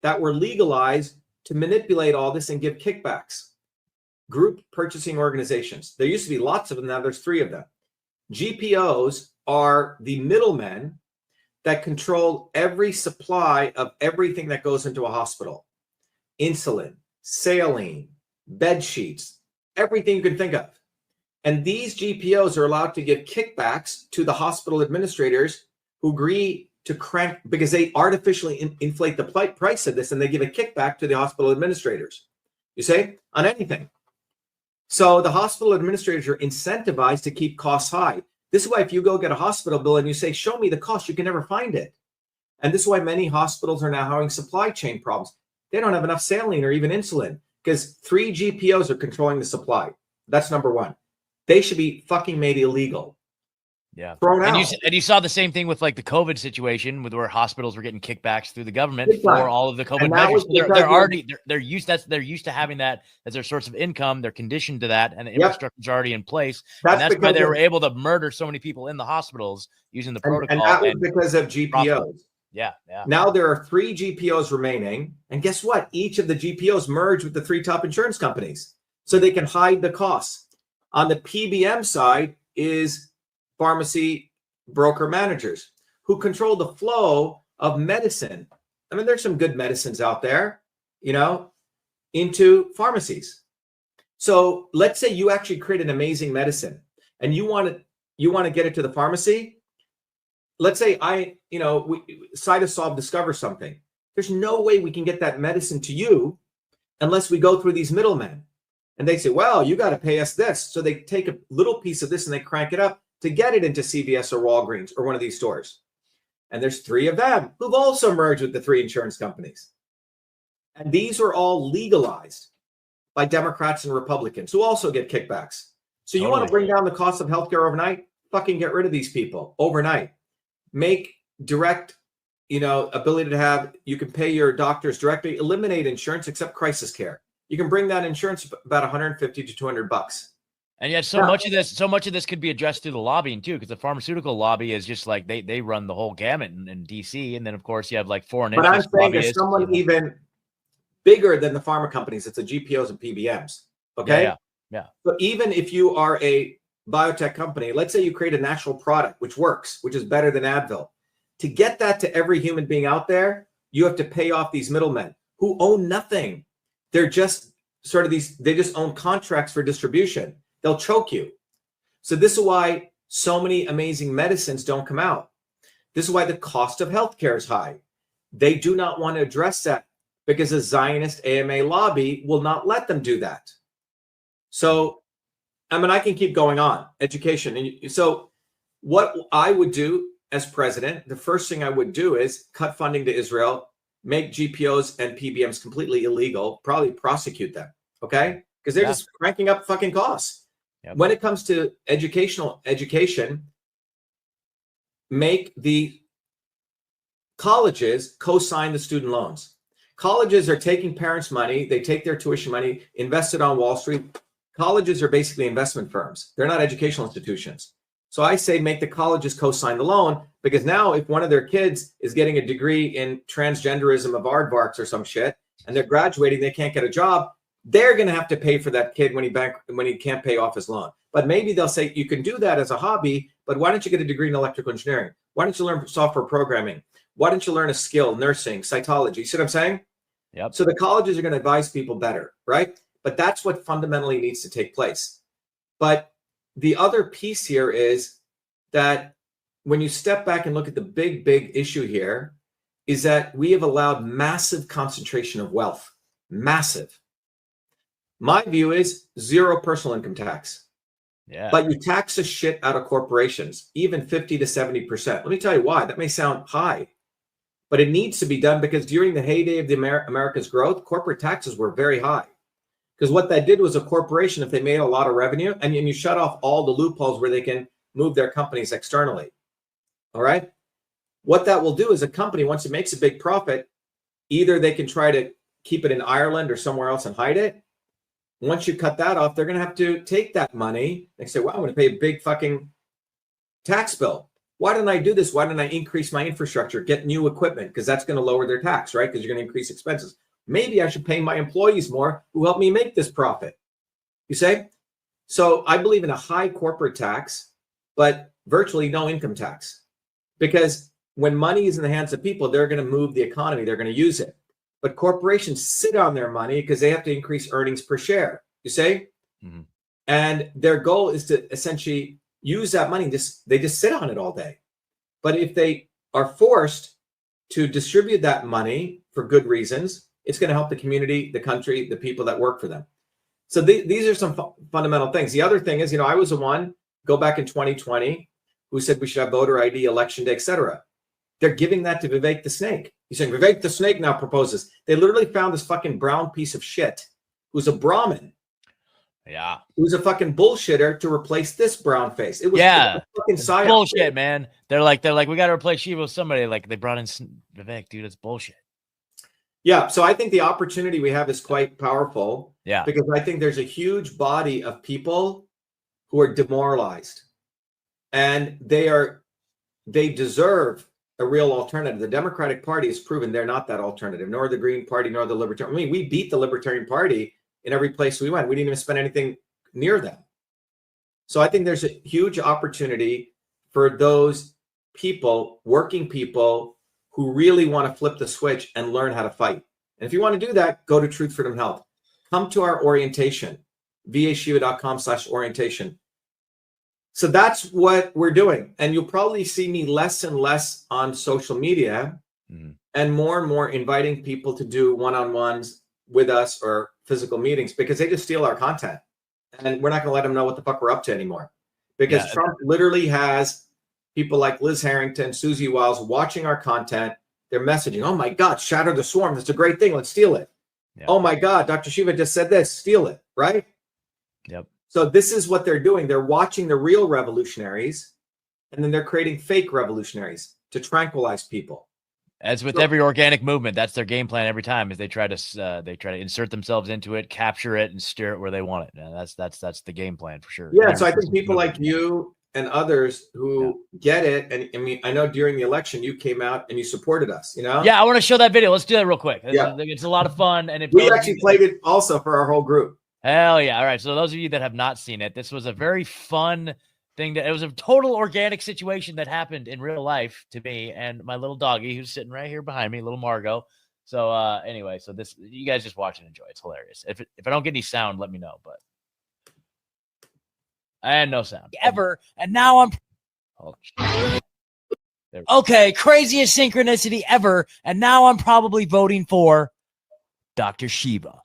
that were legalized to manipulate all this and give kickbacks. Group purchasing organizations. There used to be lots of them. Now there's 3 of them. GPOs are the middlemen that control every supply of everything that goes into a hospital. Insulin, saline, bed sheets, everything you can think of. And these GPOs are allowed to give kickbacks to the hospital administrators who agree to crank, because they artificially inflate the price of this, and they give a kickback to the hospital administrators, you say, on anything. So the hospital administrators are incentivized to keep costs high. This is why if you go get a hospital bill and you say, show me the cost, you can never find it. And this is why many hospitals are now having supply chain problems. They don't have enough saline or even insulin because 3 GPOs are controlling the supply. That's number one. They should be fucking made illegal. Yeah. Thrown out. And you saw the same thing with like the COVID situation with where hospitals were getting kickbacks through the government for all of the COVID measures. They're used to having that as their source of income. They're conditioned to that, and the infrastructure is already in place. That's why they were able to murder so many people in the hospitals using the protocol. And that was because of GPOs. Yeah. Now there are 3 GPOs remaining, and guess what? Each of the GPOs merged with the 3 top insurance companies, so they can hide the costs. On the PBM side is pharmacy broker managers who control the flow of medicine. I mean, there's some good medicines out there, into pharmacies. So let's say you actually create an amazing medicine and you want to get it to the pharmacy. Let's say Cytosolve discovers something. There's no way we can get that medicine to you unless we go through these middlemen. And they say, well, you got to pay us this. So they take a little piece of this and they crank it up. to get it into CVS or Walgreens or one of these stores. And there's 3 of them who've also merged with the 3 insurance companies. And these are all legalized by Democrats and Republicans who also get kickbacks. So you want to bring down the cost of healthcare overnight? Fucking get rid of these people overnight. Make direct, ability to have, you can pay your doctors directly, eliminate insurance except crisis care. You can bring that insurance about $150 to $200. And yet so much of this could be addressed through the lobbying too, because the pharmaceutical lobby is just like they run the whole gamut in DC. And then of course you have like foreign interest. But I'm saying there's someone even bigger than the pharma companies. It's the GPOs and PBMs. Okay. Yeah. So even if you are a biotech company, let's say you create a natural product which works, which is better than Advil. To get that to every human being out there, you have to pay off these middlemen who own nothing. They're just sort of they just own contracts for distribution. They'll choke you. So this is why so many amazing medicines don't come out. This is why the cost of healthcare is high. They do not want to address that because the Zionist AMA lobby will not let them do that. So, I can keep going on. Education. And so what I would do as president, the first thing I would do is cut funding to Israel, make GPOs and PBMs completely illegal, probably prosecute them, okay? Because they're just cranking up fucking costs. Yep. When it comes to education, make the colleges co-sign the student loans. Colleges are taking parents' money, they take their tuition money, invest it on Wall Street. Colleges are basically investment firms. They're not educational institutions. So I say make the colleges co-sign the loan, because now if one of their kids is getting a degree in transgenderism of aardvarks or some shit, and they're graduating, they can't get a job, they're going to have to pay for that kid when he can't pay off his loan. But maybe they'll say, you can do that as a hobby, but why don't you get a degree in electrical engineering? Why don't you learn software programming? Why don't you learn a skill, nursing, cytology? You see what I'm saying? Yep. So the colleges are going to advise people better, right? But that's what fundamentally needs to take place. But the other piece here is that when you step back and look at the big issue here, is that we have allowed massive concentration of wealth. Massive. My view is 0 personal income tax. Yeah. But you tax the shit out of corporations, even 50 to 70%. Let me tell you why. That may sound high, but it needs to be done because during the heyday of the America's growth, corporate taxes were very high. Because what that did was a corporation, if they made a lot of revenue, and you shut off all the loopholes where they can move their companies externally. All right. What that will do is a company, once it makes a big profit, either they can try to keep it in Ireland or somewhere else and hide it. Once you cut that off, they're going to have to take that money and say, well, I'm going to pay a big fucking tax bill. Why didn't I do this? Why didn't I increase my infrastructure, get new equipment? Because that's going to lower their tax, right? Because you're going to increase expenses. Maybe I should pay my employees more who help me make this profit. You say? So I believe in a high corporate tax, but virtually no income tax. Because when money is in the hands of people, they're going to move the economy. They're going to use it. But corporations sit on their money because they have to increase earnings per share. You say? Mm-hmm. And their goal is to essentially use that money. They just sit on it all day. But if they are forced to distribute that money for good reasons, it's going to help the community, the country, the people that work for them. So these are some fundamental things. The other thing is, I was the one, go back in 2020, who said we should have voter ID, election day, etc. They're giving that to Vivek the Snake. He's saying Vivek the Snake now proposes. They literally found this fucking brown piece of shit who's a Brahmin. Yeah. Who's a fucking bullshitter to replace this brown face. It was fucking psyop, bullshit, dude. Man. They're like, we got to replace Shiva with somebody. Like they brought in Vivek, dude. It's bullshit. Yeah. So I think the opportunity we have is quite powerful. Yeah. Because I think there's a huge body of people who are demoralized, and they deserve a real alternative. The Democratic Party has proven they're not that alternative, nor the Green Party, nor the Libertarian. I mean, we beat the Libertarian Party in every place we went. We didn't even spend anything near them. So I think there's a huge opportunity for those people, working people, who really want to flip the switch and learn how to fight. And if you want to do that, go to Truth, Freedom, Health. Come to our orientation, vashiva.com/orientation. So that's what we're doing. And you'll probably see me less and less on social media, and more inviting people to do one-on-ones with us or physical meetings, because they just steal our content. And we're not going to let them know what the fuck we're up to anymore. because Yeah. Trump literally has people like Liz Harrington, Susie Wiles watching our content. They're messaging, oh my God, shatter the swarm. That's a great thing. Let's steal it. Yeah. Oh my God, Dr. Shiva just said this, steal it, right? Yep. So this is what they're doing. They're watching the real revolutionaries, and then they're creating fake revolutionaries to tranquilize people. As with every organic movement, that's their game plan every time. Is they try to insert themselves into it, capture it, and steer it where they want it. And that's the game plan for sure. Yeah. So I think people like you and others who get it, and I mean, I know during the election you came out and you supported us. You know. Yeah, I want to show that video. Let's do that real quick. Yeah. It's a lot of fun, and we actually played it also for our whole group. Hell yeah! All right. So those of you that have not seen it, this was a very fun thing. It was a total organic situation that happened in real life to me and my little doggy who's sitting right here behind me, little Margot. So anyway, so this, you guys just watch and enjoy. It's hilarious. If I don't get any sound, let me know. But I had no sound ever, and now I'm. Okay, craziest synchronicity ever, and now I'm probably voting for Dr.SHIVA.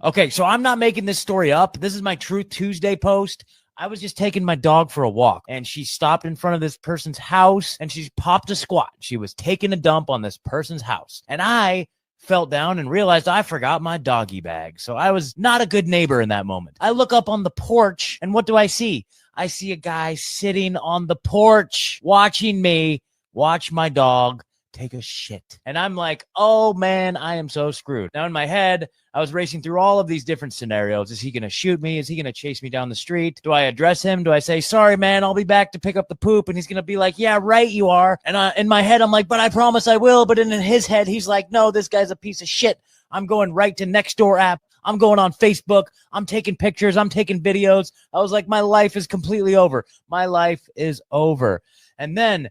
Okay, so I'm not making this story up. This is my Truth Tuesday post. I was just taking my dog for a walk, and she stopped in front of this person's house, and she popped a squat. She was taking a dump on this person's house, and I felt down and realized I forgot my doggy bag. So I was not a good neighbor in that moment. I look up on the porch, and what do I see? I see a guy sitting on the porch watching me watch my dog take a shit. And I'm like, oh man, I am so screwed. Now in my head, I was racing through all of these different scenarios. Is he going to shoot me? Is he going to chase me down the street? Do I address him? Do I say, sorry, man, I'll be back to pick up the poop? And he's going to be like, yeah, right, you are. And in my head, I'm like, but I promise I will. But in his head, he's like, no, this guy's a piece of shit. I'm going right to Nextdoor app. I'm going on Facebook. I'm taking pictures. I'm taking videos. I was like, my life is completely over. My life is over. And then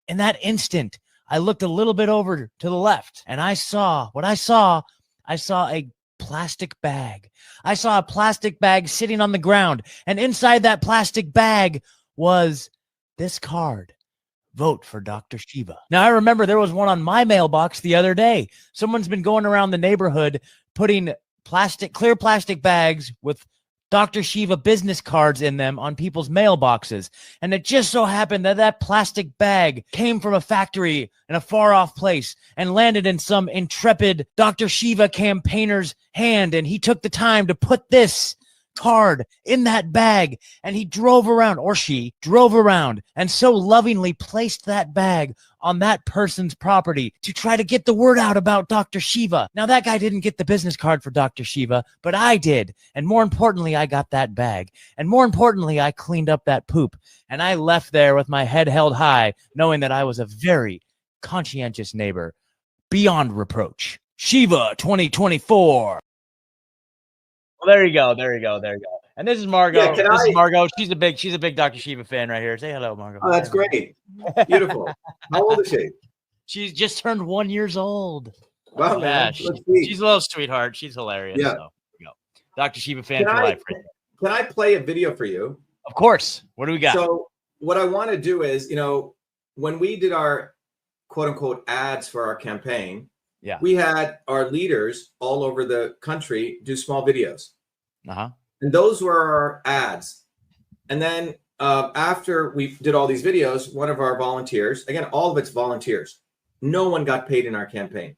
in that instant, I looked a little bit over to the left, and I saw a plastic bag. I saw a plastic bag sitting on the ground, and inside that plastic bag was this card. Vote for Dr.SHIVA. Now, I remember there was one on my mailbox the other day. Someone's been going around the neighborhood putting clear plastic bags with Dr.SHIVA business cards in them on people's mailboxes. And it just so happened that that plastic bag came from a factory in a far off place and landed in some intrepid Dr.SHIVA campaigner's hand. And he took the time to put this card in that bag, and he drove around, or she drove around, and so lovingly placed that bag on that person's property to try to get the word out about Dr.SHIVA. Now, that guy didn't get the business card for Dr.SHIVA, but I did. And more importantly, I got that bag. And more importantly, I cleaned up that poop. And I left there with my head held high, knowing that I was a very conscientious neighbor, beyond reproach. Shiva 2024. Well, there you go. And this is Margot. Yeah, this is Margot. She's a big Dr.SHIVA fan right here. Say hello, Margot. Oh, that's great. Beautiful. How old is she? She's just turned 1 year old. Wow, yeah, man. She's a little sweetheart. She's hilarious. Yeah. So, there you go. Dr.SHIVA fan for life. Right? Can I play a video for you? Of course. What do we got? So what I want to do is, when we did our quote unquote ads for our campaign, we had our leaders all over the country do small videos. And those were our ads. And then after we did all these videos, one of our volunteers, again, all of it's volunteers, no one got paid in our campaign.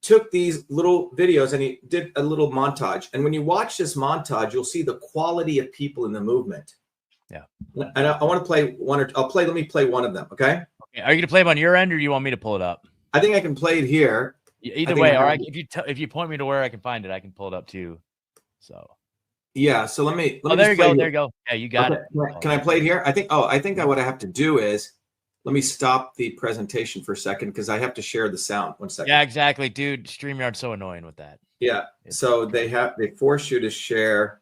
Took these little videos and he did a little montage. And when you watch this montage, you'll see the quality of people in the movement. And I want to play let me play one of them. Okay. Are you going to play them on your end, or do you want me to pull it up? I think I can play it here. Either way, or if you point me to where I can find it, I can pull it up too. So yeah, so let me. There you go. Yeah, you got it. Can I play it here? I think what I have to do is let me stop the presentation for a second because I have to share the sound. 1 second. Yeah, exactly, dude. StreamYard's so annoying with that. Yeah, so they force you to share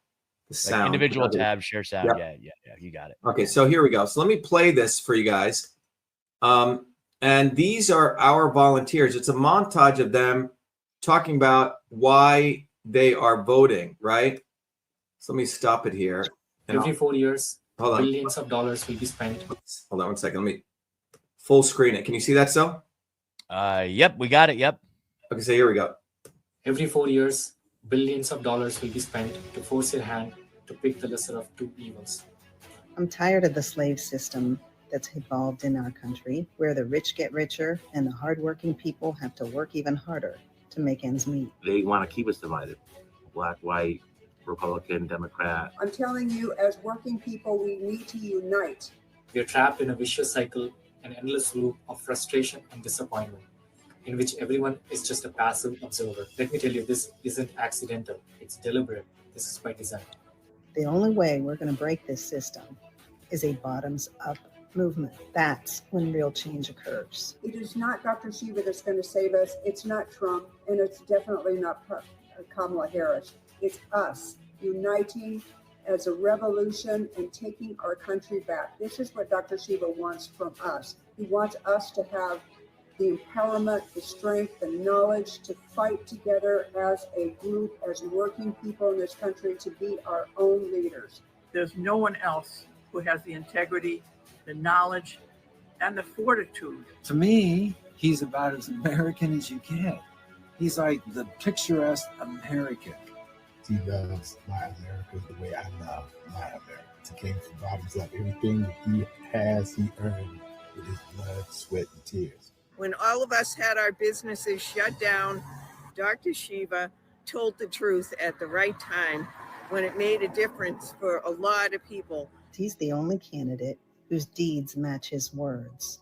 the sound. Like individual tabs, share sound. Yeah, you got it. Okay, so here we go. So let me play this for you guys. And these are our volunteers. It's a montage of them talking about why they are voting, right? So let me stop it here. Every 4 years, billions of dollars will be spent. Hold on 1 second. Let me full screen it. Can you see that, so? Yep, we got it. Yep. Okay, so here we go. Every 4 years, billions of dollars will be spent to force your hand to pick the lesser of two evils. I'm tired of the slave system that's evolved in our country, where the rich get richer and the hardworking people have to work even harder to make ends meet. They want to keep us divided. Black, white, Republican, Democrat. I'm telling you, as working people, we need to unite. We are trapped in a vicious cycle, an endless loop of frustration and disappointment, in which everyone is just a passive observer. Let me tell you, this isn't accidental. It's deliberate. This is by design. The only way we're going to break this system is a bottoms-up movement. That's when real change occurs. It is not Dr. Shiva that's going to save us. It's not Trump, and it's definitely not Kamala Harris. It's us uniting as a revolution and taking our country back. This is what Dr. Shiva wants from us. He wants us to have the empowerment, the strength, the knowledge to fight together as a group, as working people in this country, to be our own leaders. There's no one else who has the integrity, the knowledge, and the fortitude. To me, he's about as American as you get. He's like the picturesque American. He loves my America the way I love my America. He came from bottoms up. Everything that he has, he earned with his blood, sweat, and tears. When all of us had our businesses shut down, Dr. Shiva told the truth at the right time when it made a difference for a lot of people. He's the only candidate whose deeds match his words.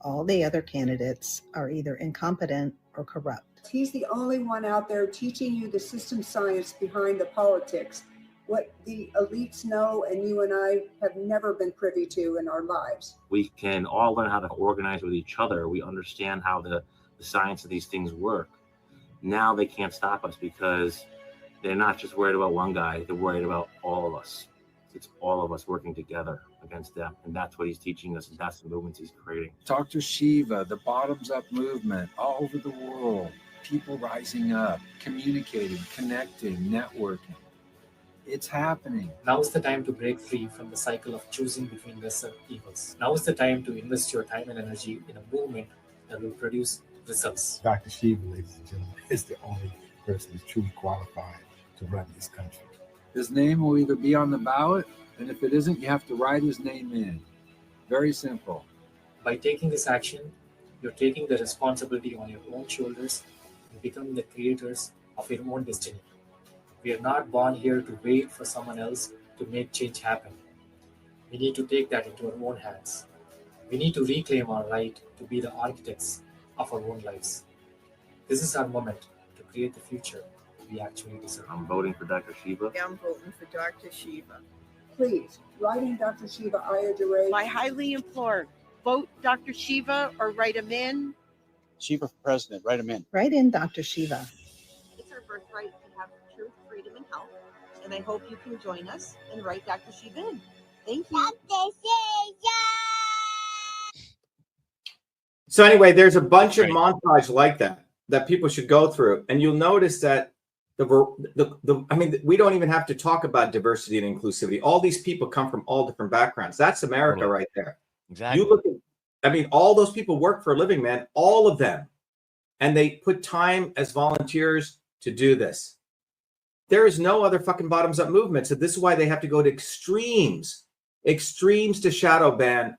All the other candidates are either incompetent or corrupt. He's the only one out there teaching you the system science behind the politics, what the elites know and you and I have never been privy to in our lives. We can all learn how to organize with each other. We understand how the science of these things work. Now they can't stop us because they're not just worried about one guy, they're worried about all of us. It's all of us working together against them. And that's what he's teaching us, and that's the movements he's creating. Dr. Shiva, the bottoms-up movement all over the world. People rising up, communicating, connecting, networking. It's happening. Now is the time to break free from the cycle of choosing between lesser evils. Now is the time to invest your time and energy in a movement that will produce results. Dr. Shiva, ladies and gentlemen, is the only person who's truly qualified to run this country. His name will either be on the ballot, and if it isn't, you have to write his name in. Very simple. By taking this action, you're taking the responsibility on your own shoulders and becoming the creators of your own destiny. We are not born here to wait for someone else to make change happen. We need to take that into our own hands. We need to reclaim our right to be the architects of our own lives. This is our moment to create the future we actually deserve. I'm voting for Dr. Shiva. I'm voting for Dr. Shiva. Please, write in Dr. Shiva Ayyadurai. I highly implore, vote Dr. Shiva or write him in. Shiva for president, write him in. Write in Dr. Shiva. It's our birthright to have truth, freedom, and health. And I hope you can join us and write Dr. Shiva in. Thank you. Dr. Shiva! So anyway, there's a bunch of montage like that people should go through, and you'll notice that we don't even have to talk about diversity and inclusivity. All these people come from all different backgrounds. That's America right there. Exactly. You look at, all those people work for a living, man, all of them. And they put time as volunteers to do this. There is no other fucking bottoms up movement. So this is why they have to go to extremes to shadow ban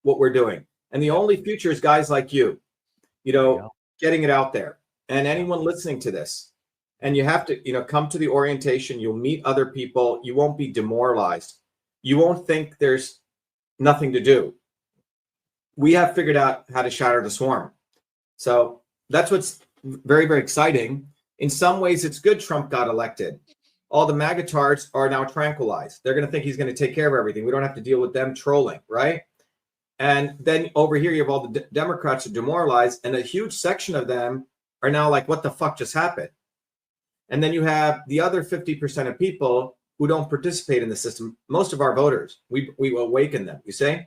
what we're doing. And the only future is guys like you getting it out there, and anyone listening to this. And you have to, come to the orientation. You'll meet other people. You won't be demoralized. You won't think there's nothing to do. We have figured out how to shatter the swarm. So that's what's very, very exciting. In some ways, it's good Trump got elected. All the magatards are now tranquilized. They're going to think he's going to take care of everything. We don't have to deal with them trolling, right? And then over here, you have all the Democrats are demoralized, and a huge section of them are now like, what the fuck just happened? And then you have the other 50% of people who don't participate in the system. Most of our voters, we awaken them, you see?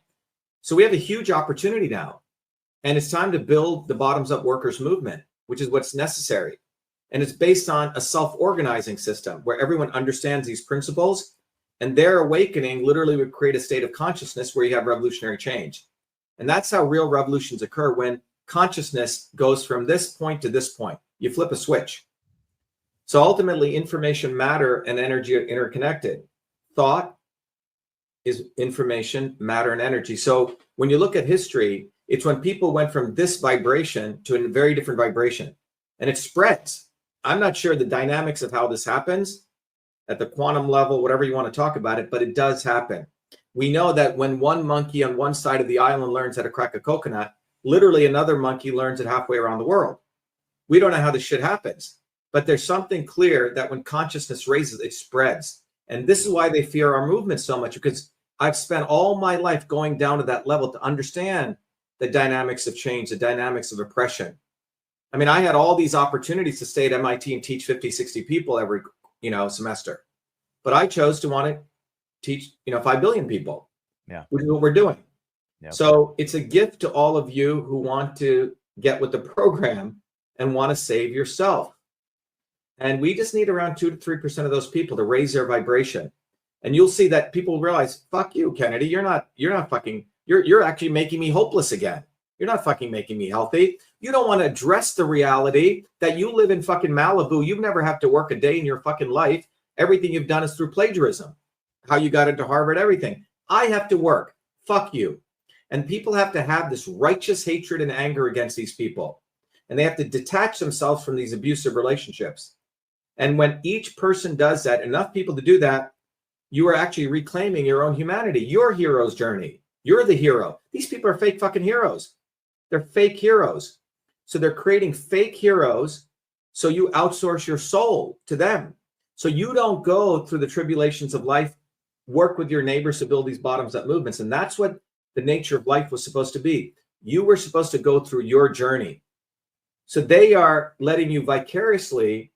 So we have a huge opportunity now. And it's time to build the bottoms-up workers movement, which is what's necessary. And it's based on a self-organizing system where everyone understands these principles, and their awakening literally would create a state of consciousness where you have revolutionary change. And that's how real revolutions occur, when consciousness goes from this point to this point. You flip a switch. So ultimately, information, matter, and energy are interconnected. Thought, is information, matter, and energy. So when you look at history, it's when people went from this vibration to a very different vibration, and it spreads. I'm not sure the dynamics of how this happens at the quantum level, whatever you want to talk about it, but it does happen. We know that when one monkey on one side of the island learns how to crack a coconut, literally another monkey learns it halfway around the world. We don't know how this shit happens, but there's something clear that when consciousness raises, it spreads. And this is why they fear our movement so much, because I've spent all my life going down to that level to understand the dynamics of change, the dynamics of oppression. I mean, I had all these opportunities to stay at MIT and teach 50, 60 people every, semester, but I chose to want to teach, 5 billion people, which is what we're doing. Yep. So it's a gift to all of you who want to get with the program and want to save yourself. And we just need around 2 to 3% of those people to raise their vibration. And you'll see that people realize, fuck you, Kennedy. You're actually making me hopeless again. You're not fucking making me healthy. You don't want to address the reality that you live in fucking Malibu. You've never had to work a day in your fucking life. Everything you've done is through plagiarism. How you got into Harvard, everything. I have to work. Fuck you. And people have to have this righteous hatred and anger against these people. And they have to detach themselves from these abusive relationships. And when each person does that, enough people to do that, you are actually reclaiming your own humanity, your hero's journey. You're the hero. These people are fake fucking heroes. They're fake heroes. So they're creating fake heroes. So you outsource your soul to them. So you don't go through the tribulations of life, work with your neighbors to build these bottoms up movements. And that's what the nature of life was supposed to be. You were supposed to go through your journey. So they are letting you vicariously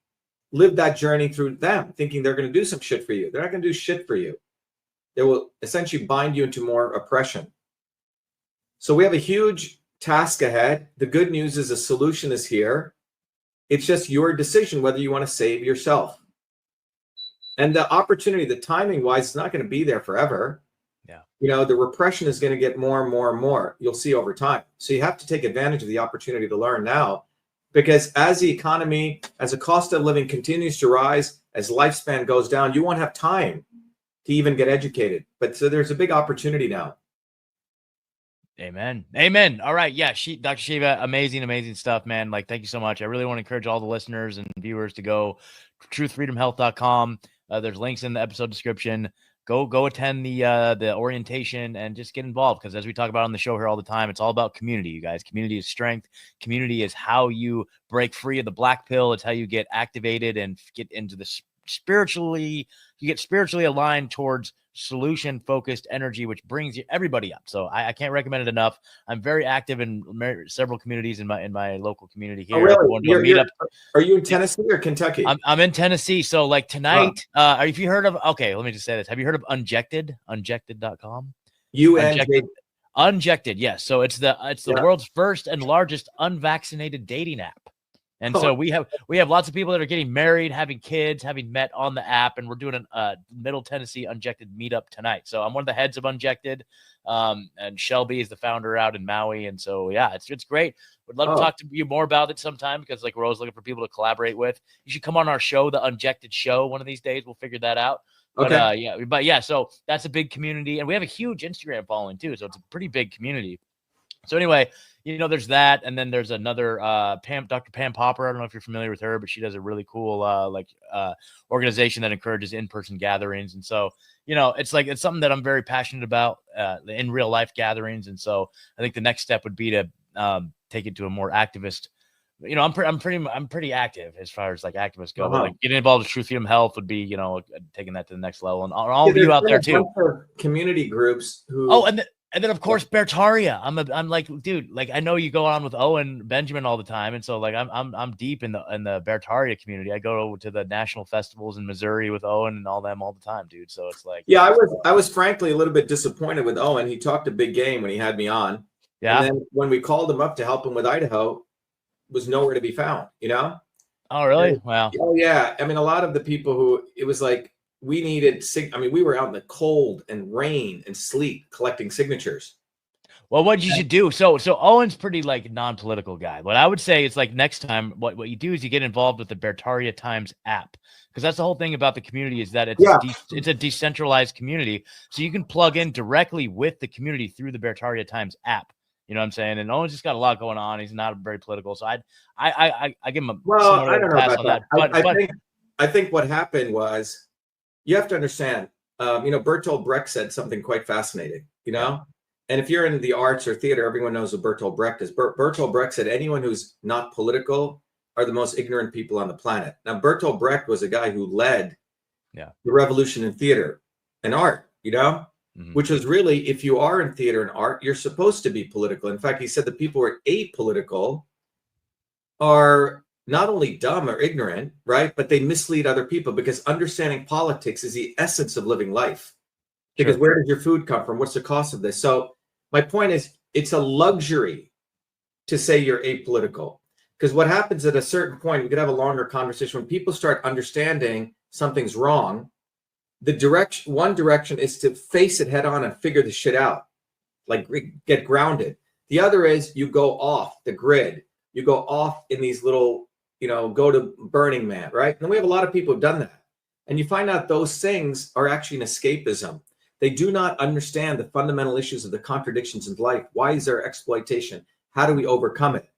live that journey through them, thinking they're going to do some shit for you. They're not going to do shit for you. They will essentially bind you into more oppression. So we have a huge task ahead. The good news is a solution is here. It's just your decision whether you want to save yourself. And the opportunity, the timing wise, is not going to be there forever. Yeah. The repression is going to get more and more and more. You'll see over time. So you have to take advantage of the opportunity to learn now, because as the economy, as the cost of living continues to rise, as lifespan goes down, you won't have time to even get educated. But so there's a big opportunity now. Amen. Amen. All right. Yeah. Dr. Shiva, amazing stuff, man. Like, thank you so much. I really want to encourage all the listeners and viewers to go truthfreedomhealth.com. There's links in the episode description. Go attend the orientation and just get involved. Because as we talk about on the show here all the time, it's all about community, you guys. Community is strength. Community is how you break free of the black pill. It's how you get activated and get into the spiritually aligned towards solution focused energy, which brings everybody up. So I can't recommend it enough. I'm very active in several communities in my local community here. Oh, really? Are you in Tennessee or Kentucky? I'm in Tennessee. So like tonight, have you heard of, okay, let me just say this. Have you heard of Unjected? Unjected.com? Unjected, yes. So it's the world's first and largest unvaccinated dating app. And so we have lots of people that are getting married, having kids, having met on the app, and we're doing a Middle Tennessee Unjected meetup tonight. So I'm one of the heads of Unjected, and Shelby is the founder out in Maui. And so yeah, it's great. Would love to talk to you more about it sometime, because like we're always looking for people to collaborate with. You should come on our show, the Unjected Show, one of these days. We'll figure that out. Okay. But yeah, so that's a big community, and we have a huge Instagram following too. So it's a pretty big community. So anyway, there's that. And then there's another Dr. Pam Popper. I don't know if you're familiar with her, but she does a really cool organization that encourages in-person gatherings. And so, it's something that I'm very passionate about in real life gatherings. And so I think the next step would be to take it to a more activist. I'm pretty active as far as like activists go. But like getting involved with True Freedom Health would be, taking that to the next level. And all of you out there too. Community groups who. And then of course Bertaria. I'm like, dude, like I know you go on with Owen Benjamin all the time, and so like I'm deep in the Bertaria community. I go to the national festivals in Missouri with Owen and all them all the time, dude. So it's like, yeah, I was frankly a little bit disappointed with Owen. He talked a big game when he had me on. Yeah. And then when we called him up to help him with Idaho, was nowhere to be found. Oh really? Wow. Oh yeah. I mean, a lot of the people who it was like. We needed, we were out in the cold and rain and sleet collecting signatures. Well, what you should do. So Owen's pretty like non-political guy. What I would say is like next time, what you do is you get involved with the Bertaria Times app, because that's the whole thing about the community is that it's a decentralized community. So you can plug in directly with the community through the Bertaria Times app. You know what I'm saying? And Owen's just got a lot going on. He's not very political. So I give him a I don't know pass about on that. I think what happened was, you have to understand, Bertolt Brecht said something quite fascinating, and if you're in the arts or theater, everyone knows what Bertolt Brecht is. Bertolt Brecht said anyone who's not political are the most ignorant people on the planet. Now, Bertolt Brecht was a guy who led the revolution in theater and art, which was really, if you are in theater and art, you're supposed to be political. In fact, he said the people who are apolitical are not only dumb or ignorant, right? But they mislead other people, because understanding politics is the essence of living life. Because where does your food come from? What's the cost of this? So my point is, it's a luxury to say you're apolitical. Because what happens at a certain point, we could have a longer conversation, when people start understanding something's wrong, one direction is to face it head on and figure the shit out, like get grounded. The other is you go off the grid. You go off in these little, go to Burning Man, right? And then we have a lot of people who've done that. And you find out those things are actually an escapism. They do not understand the fundamental issues of the contradictions in life. Why is there exploitation? How do we overcome it?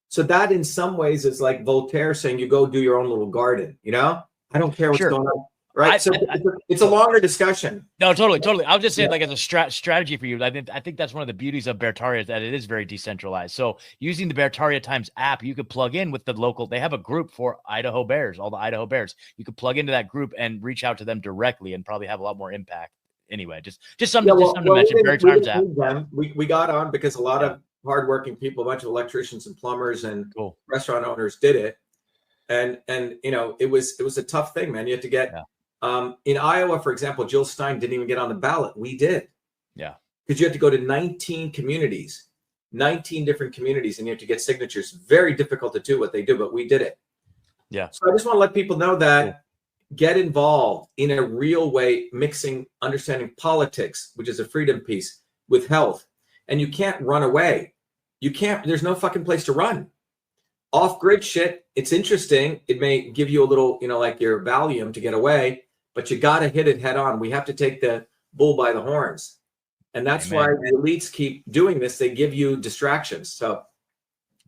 So that in some ways is like Voltaire saying, you go do your own little garden, I don't care what's going on. Right. It's a longer discussion. No, totally. I'll just say like as a strategy for you. I think that's one of the beauties of Bertaria, is that it is very decentralized. So using the Bertaria Times app, you could plug in with the local, they have a group for Idaho Bears, all the Idaho Bears. You could plug into that group and reach out to them directly and probably have a lot more impact. Anyway, just something to mention. Bertaria Times app. We got on because a lot of hardworking people, a bunch of electricians and plumbers and restaurant owners did it. And it was a tough thing, man. You had to get in Iowa, for example, Jill Stein didn't even get on the ballot. We did. Yeah. Because you had to go to 19 communities, 19 different communities, and you have to get signatures. Very difficult to do what they do, but we did it. Yeah. So I just want to let people know that get involved in a real way, mixing understanding politics, which is a freedom piece, with health. And you can't run away. There's no fucking place to run. Off-grid shit, it's interesting. It may give you a little, like your Valium to get away, but you got to hit it head on. We have to take the bull by the horns. And that's why the elites keep doing this. They give you distractions. So,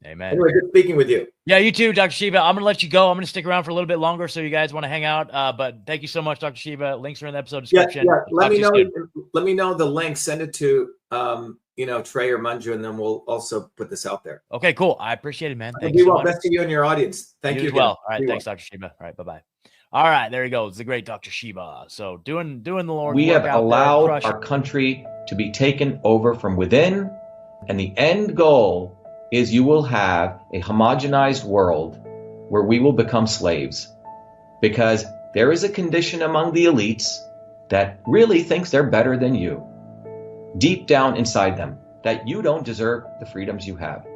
amen. Anyway, good speaking with you. Yeah, you too, Dr. Shiva. I'm going to let you go. I'm going to stick around for a little bit longer so you guys want to hang out. But thank you so much, Dr. Shiva. Links are in the episode description. Yeah. Let me know the link. Send it to Trey or Manju, and then we'll also put this out there. Okay, cool. I appreciate it, man. Thank you so much. Best to you and your audience. Thank you. Well. All right. Thanks, Dr. Shiva. All right. Bye-bye. All right. There he goes. The great Dr. Shiva. So doing the Lord. We have allowed our country to be taken over from within. And the end goal is you will have a homogenized world where we will become slaves. Because there is a condition among the elites that really thinks they're better than you. Deep down inside them, that you don't deserve the freedoms you have.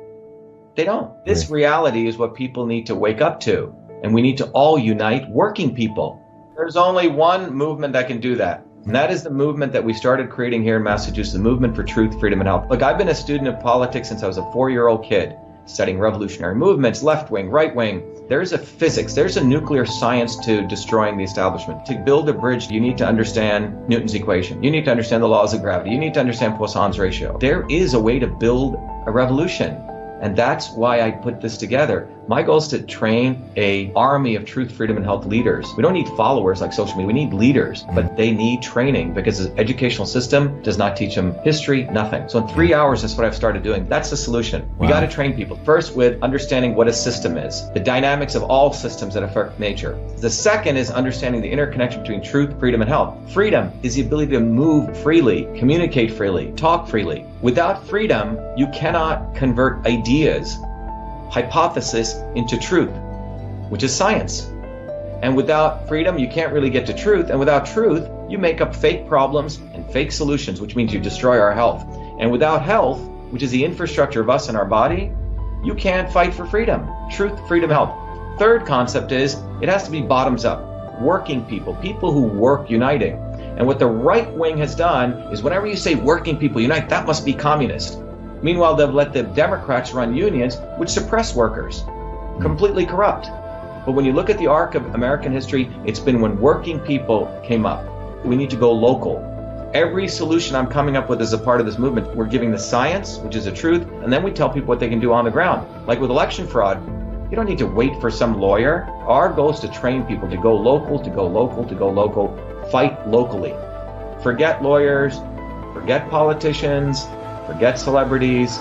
They don't. This reality is what people need to wake up to. And we need to all unite working people. There's only one movement that can do that. And that is the movement that we started creating here in Massachusetts, the movement for truth, freedom, and health. Look, I've been a student of politics since I was a 4-year-old kid, studying revolutionary movements, left wing, right wing. There's a physics, there's a nuclear science to destroying the establishment. To build a bridge, you need to understand Newton's equation. You need to understand the laws of gravity. You need to understand Poisson's ratio. There is a way to build a revolution. And that's why I put this together. My goal is to train an army of truth, freedom, and health leaders. We don't need followers like social media. We need leaders, but they need training because the educational system does not teach them history, nothing. So in 3 hours, that's what I've started doing. That's the solution. We got to train people. First, with understanding what a system is, the dynamics of all systems that affect nature. The second is understanding the interconnection between truth, freedom, and health. Freedom is the ability to move freely, communicate freely, talk freely. Without freedom, you cannot convert ideas, hypothesis into truth, which is science. And without freedom, you can't really get to truth. And without truth, you make up fake problems and fake solutions, which means you destroy our health. And without health, which is the infrastructure of us and our body, you can't fight for freedom. Truth, freedom, health. Third concept is it has to be bottoms up. Working people, people who work uniting. And what the right wing has done is whenever you say working people unite, that must be communist. Meanwhile, they've let the Democrats run unions, which suppress workers. Completely corrupt. But when you look at the arc of American history, it's been when working people came up. We need to go local. Every solution I'm coming up with as a part of this movement, we're giving the science, which is the truth, and then we tell people what they can do on the ground. Like with election fraud, you don't need to wait for some lawyer. Our goal is to train people to go local, to go local, to go local, fight locally. Forget lawyers, forget politicians, forget celebrities.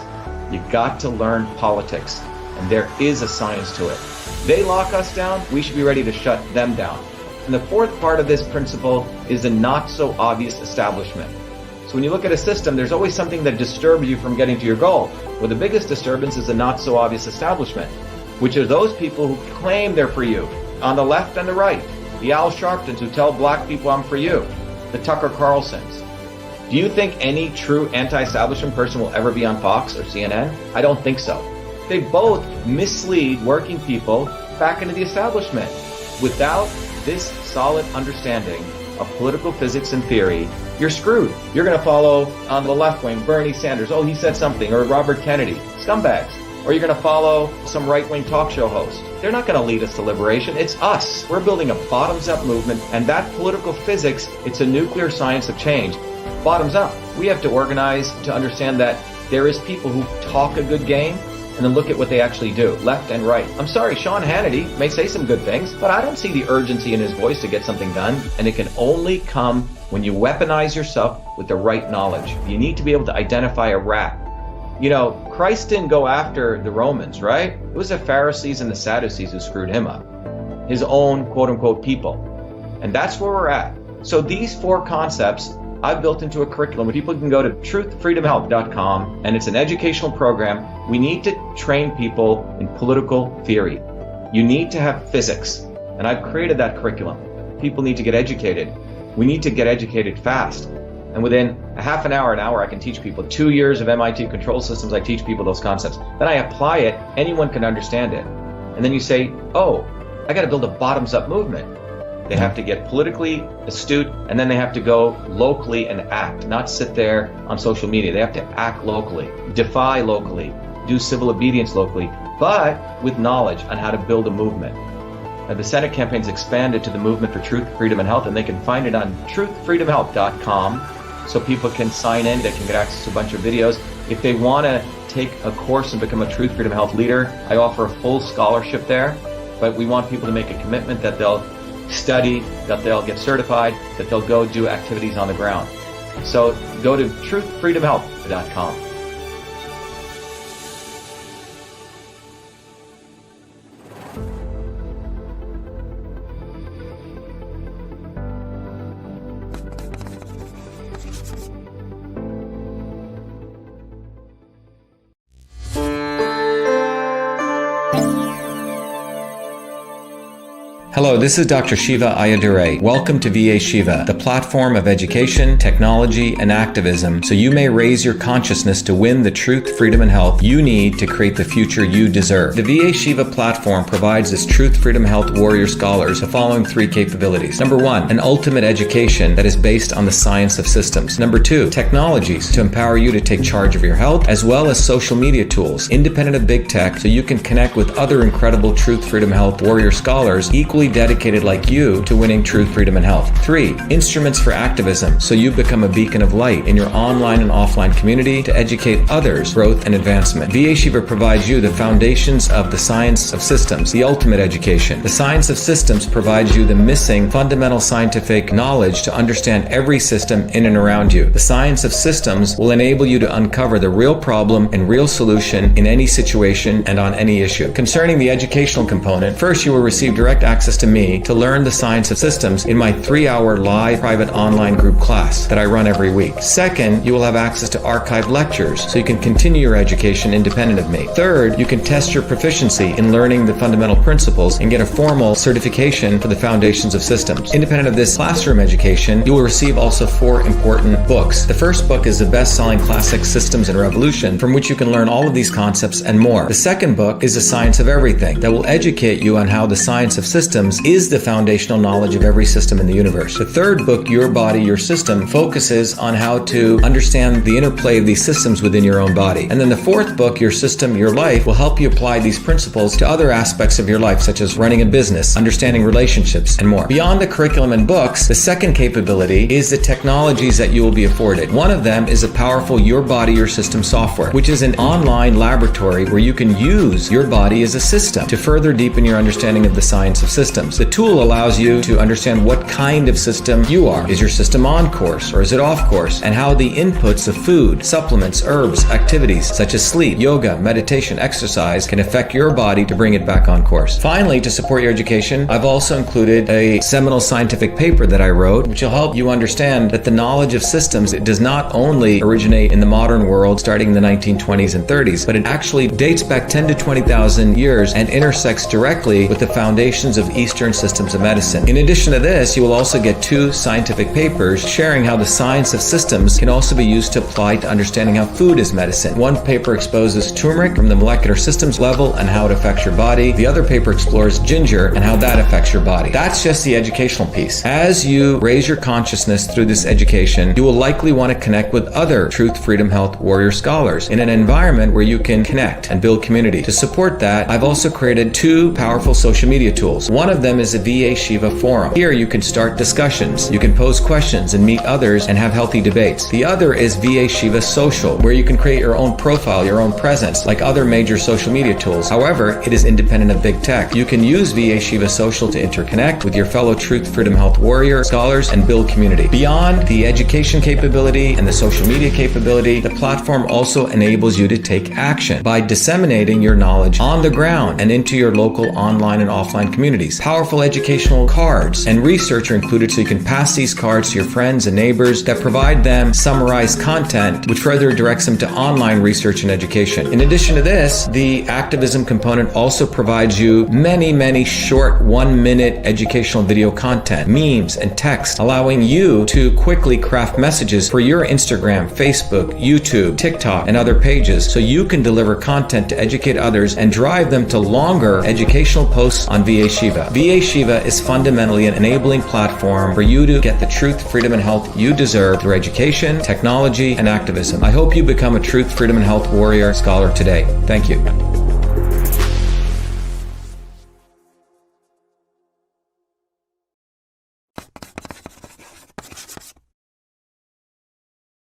You got to learn politics, and there is a science to it. They lock us down, we should be ready to shut them down. And the fourth part of this principle is the not so obvious establishment. So when you look at a system, there's always something that disturbs you from getting to your goal. Well, the biggest disturbance is the not so obvious establishment, which are those people who claim they're for you, on the left and the right. The Al Sharptons who tell black people I'm for you. The Tucker Carlsons. Do you think any true anti-establishment person will ever be on Fox or CNN? I don't think so. They both mislead working people back into the establishment. Without this solid understanding of political physics and theory, you're screwed. You're going to follow on the left wing Bernie Sanders. Oh, he said something. Or Robert Kennedy. Scumbags. Or you're going to follow some right-wing talk show host. They're not going to lead us to liberation. It's us. We're building a bottoms-up movement, and that political physics, it's a nuclear science of change. Bottoms up. We have to organize to understand that there is people who talk a good game, and then look at what they actually do, left and right. I'm sorry, Sean Hannity may say some good things, but I don't see the urgency in his voice to get something done, and it can only come when you weaponize yourself with the right knowledge. You need to be able to identify a rat. You know, Christ didn't go after the Romans, right? It was the Pharisees and the Sadducees who screwed him up. His own quote-unquote people. And that's where we're at. So these four concepts I've built into a curriculum where people can go to truthfreedomhealth.com, and it's an educational program. We need to train people in political theory. You need to have physics, and I've created that curriculum. People need to get educated. We need to get educated fast. And within a half an hour, I can teach people. 2 years of MIT control systems, I teach people those concepts. Then I apply it, anyone can understand it. And then you say, oh, I got to build a bottoms-up movement. They have to get politically astute, and then they have to go locally and act, not sit there on social media. They have to act locally, defy locally, do civil obedience locally, but with knowledge on how to build a movement. Now, the Senate campaign's expanded to the Movement for Truth, Freedom, and Health, and they can find it on truthfreedomhealth.com, so people can sign in, they can get access to a bunch of videos. If they want to take a course and become a Truth, Freedom, Health leader, I offer a full scholarship there, but we want people to make a commitment that they'll study, that they'll get certified, that they'll go do activities on the ground. So go to truthfreedomhealth.com. Hello, this is Dr. Shiva Ayyadurai. Welcome to VA Shiva, the platform of education, technology, and activism, so you may raise your consciousness to win the truth, freedom, and health you need to create the future you deserve. The VA Shiva platform provides its truth, freedom, health warrior scholars the following three capabilities. Number one, an ultimate education that is based on the science of systems. Number two, technologies to empower you to take charge of your health, as well as social media tools, independent of big tech, so you can connect with other incredible truth, freedom, health warrior scholars equally dedicated like you to winning truth, freedom, and health. 3, instruments for activism, so you become a beacon of light in your online and offline community to educate others' growth and advancement. VA Shiva provides you the foundations of the science of systems, the ultimate education. The science of systems provides you the missing fundamental scientific knowledge to understand every system in and around you. The science of systems will enable you to uncover the real problem and real solution in any situation and on any issue. Concerning the educational component, first you will receive direct access to me to learn the science of systems in my 3-hour live private online group class that I run every week. Second, you will have access to archived lectures so you can continue your education independent of me. Third, you can test your proficiency in learning the fundamental principles and get a formal certification for the foundations of systems. Independent of this classroom education, you will receive also 4 important books. The first book is the best-selling classic Systems and Revolution, from which you can learn all of these concepts and more. The second book is The Science of Everything, that will educate you on how the science of systems systems is the foundational knowledge of every system in the universe. The third book, Your Body, Your System, focuses on how to understand the interplay of these systems within your own body. And then the fourth book, Your System, Your Life, will help you apply these principles to other aspects of your life, such as running a business, understanding relationships, and more. Beyond the curriculum and books, the second capability is the technologies that you will be afforded. One of them is a powerful Your Body, Your System software, which is an online laboratory where you can use your body as a system to further deepen your understanding of the science of systems. The tool allows you to understand what kind of system you are. Is your system on course or is it off course? And how the inputs of food, supplements, herbs, activities such as sleep, yoga, meditation, exercise can affect your body to bring it back on course. Finally, to support your education, I've also included a seminal scientific paper that I wrote, which will help you understand that the knowledge of systems does not only originate in the modern world starting in the 1920s and 30s, but it actually dates back 10 to 20,000 years and intersects directly with the foundations of Eastern systems of medicine. In addition to this, you will also get 2 scientific papers sharing how the science of systems can also be used to apply to understanding how food is medicine. One paper exposes turmeric from the molecular systems level and how it affects your body. The other paper explores ginger and how that affects your body. That's just the educational piece. As you raise your consciousness through this education, you will likely want to connect with other truth, freedom, health warrior scholars in an environment where you can connect and build community. To support that, I've also created 2 powerful social media tools. One of them is a VA Shiva forum. Here you can start discussions, you can pose questions and meet others and have healthy debates. The other is VA Shiva Social, where you can create your own profile, your own presence, like other major social media tools. However, it is independent of big tech. You can use VA Shiva Social to interconnect with your fellow truth, freedom, health warrior scholars and build community. Beyond the education capability and the social media capability, the platform also enables you to take action by disseminating your knowledge on the ground and into your local online and offline communities. Powerful educational cards and research are included so you can pass these cards to your friends and neighbors that provide them summarized content which further directs them to online research and education. In addition to this, the activism component also provides you many short 1-minute educational video content, memes, and text, allowing you to quickly craft messages for your Instagram, Facebook, YouTube, TikTok, and other pages so you can deliver content to educate others and drive them to longer educational posts on VA Shiva. VA Shiva is fundamentally an enabling platform for you to get the truth, freedom, and health you deserve through education, technology, and activism. I hope you become a truth, freedom, and health warrior scholar today. Thank you.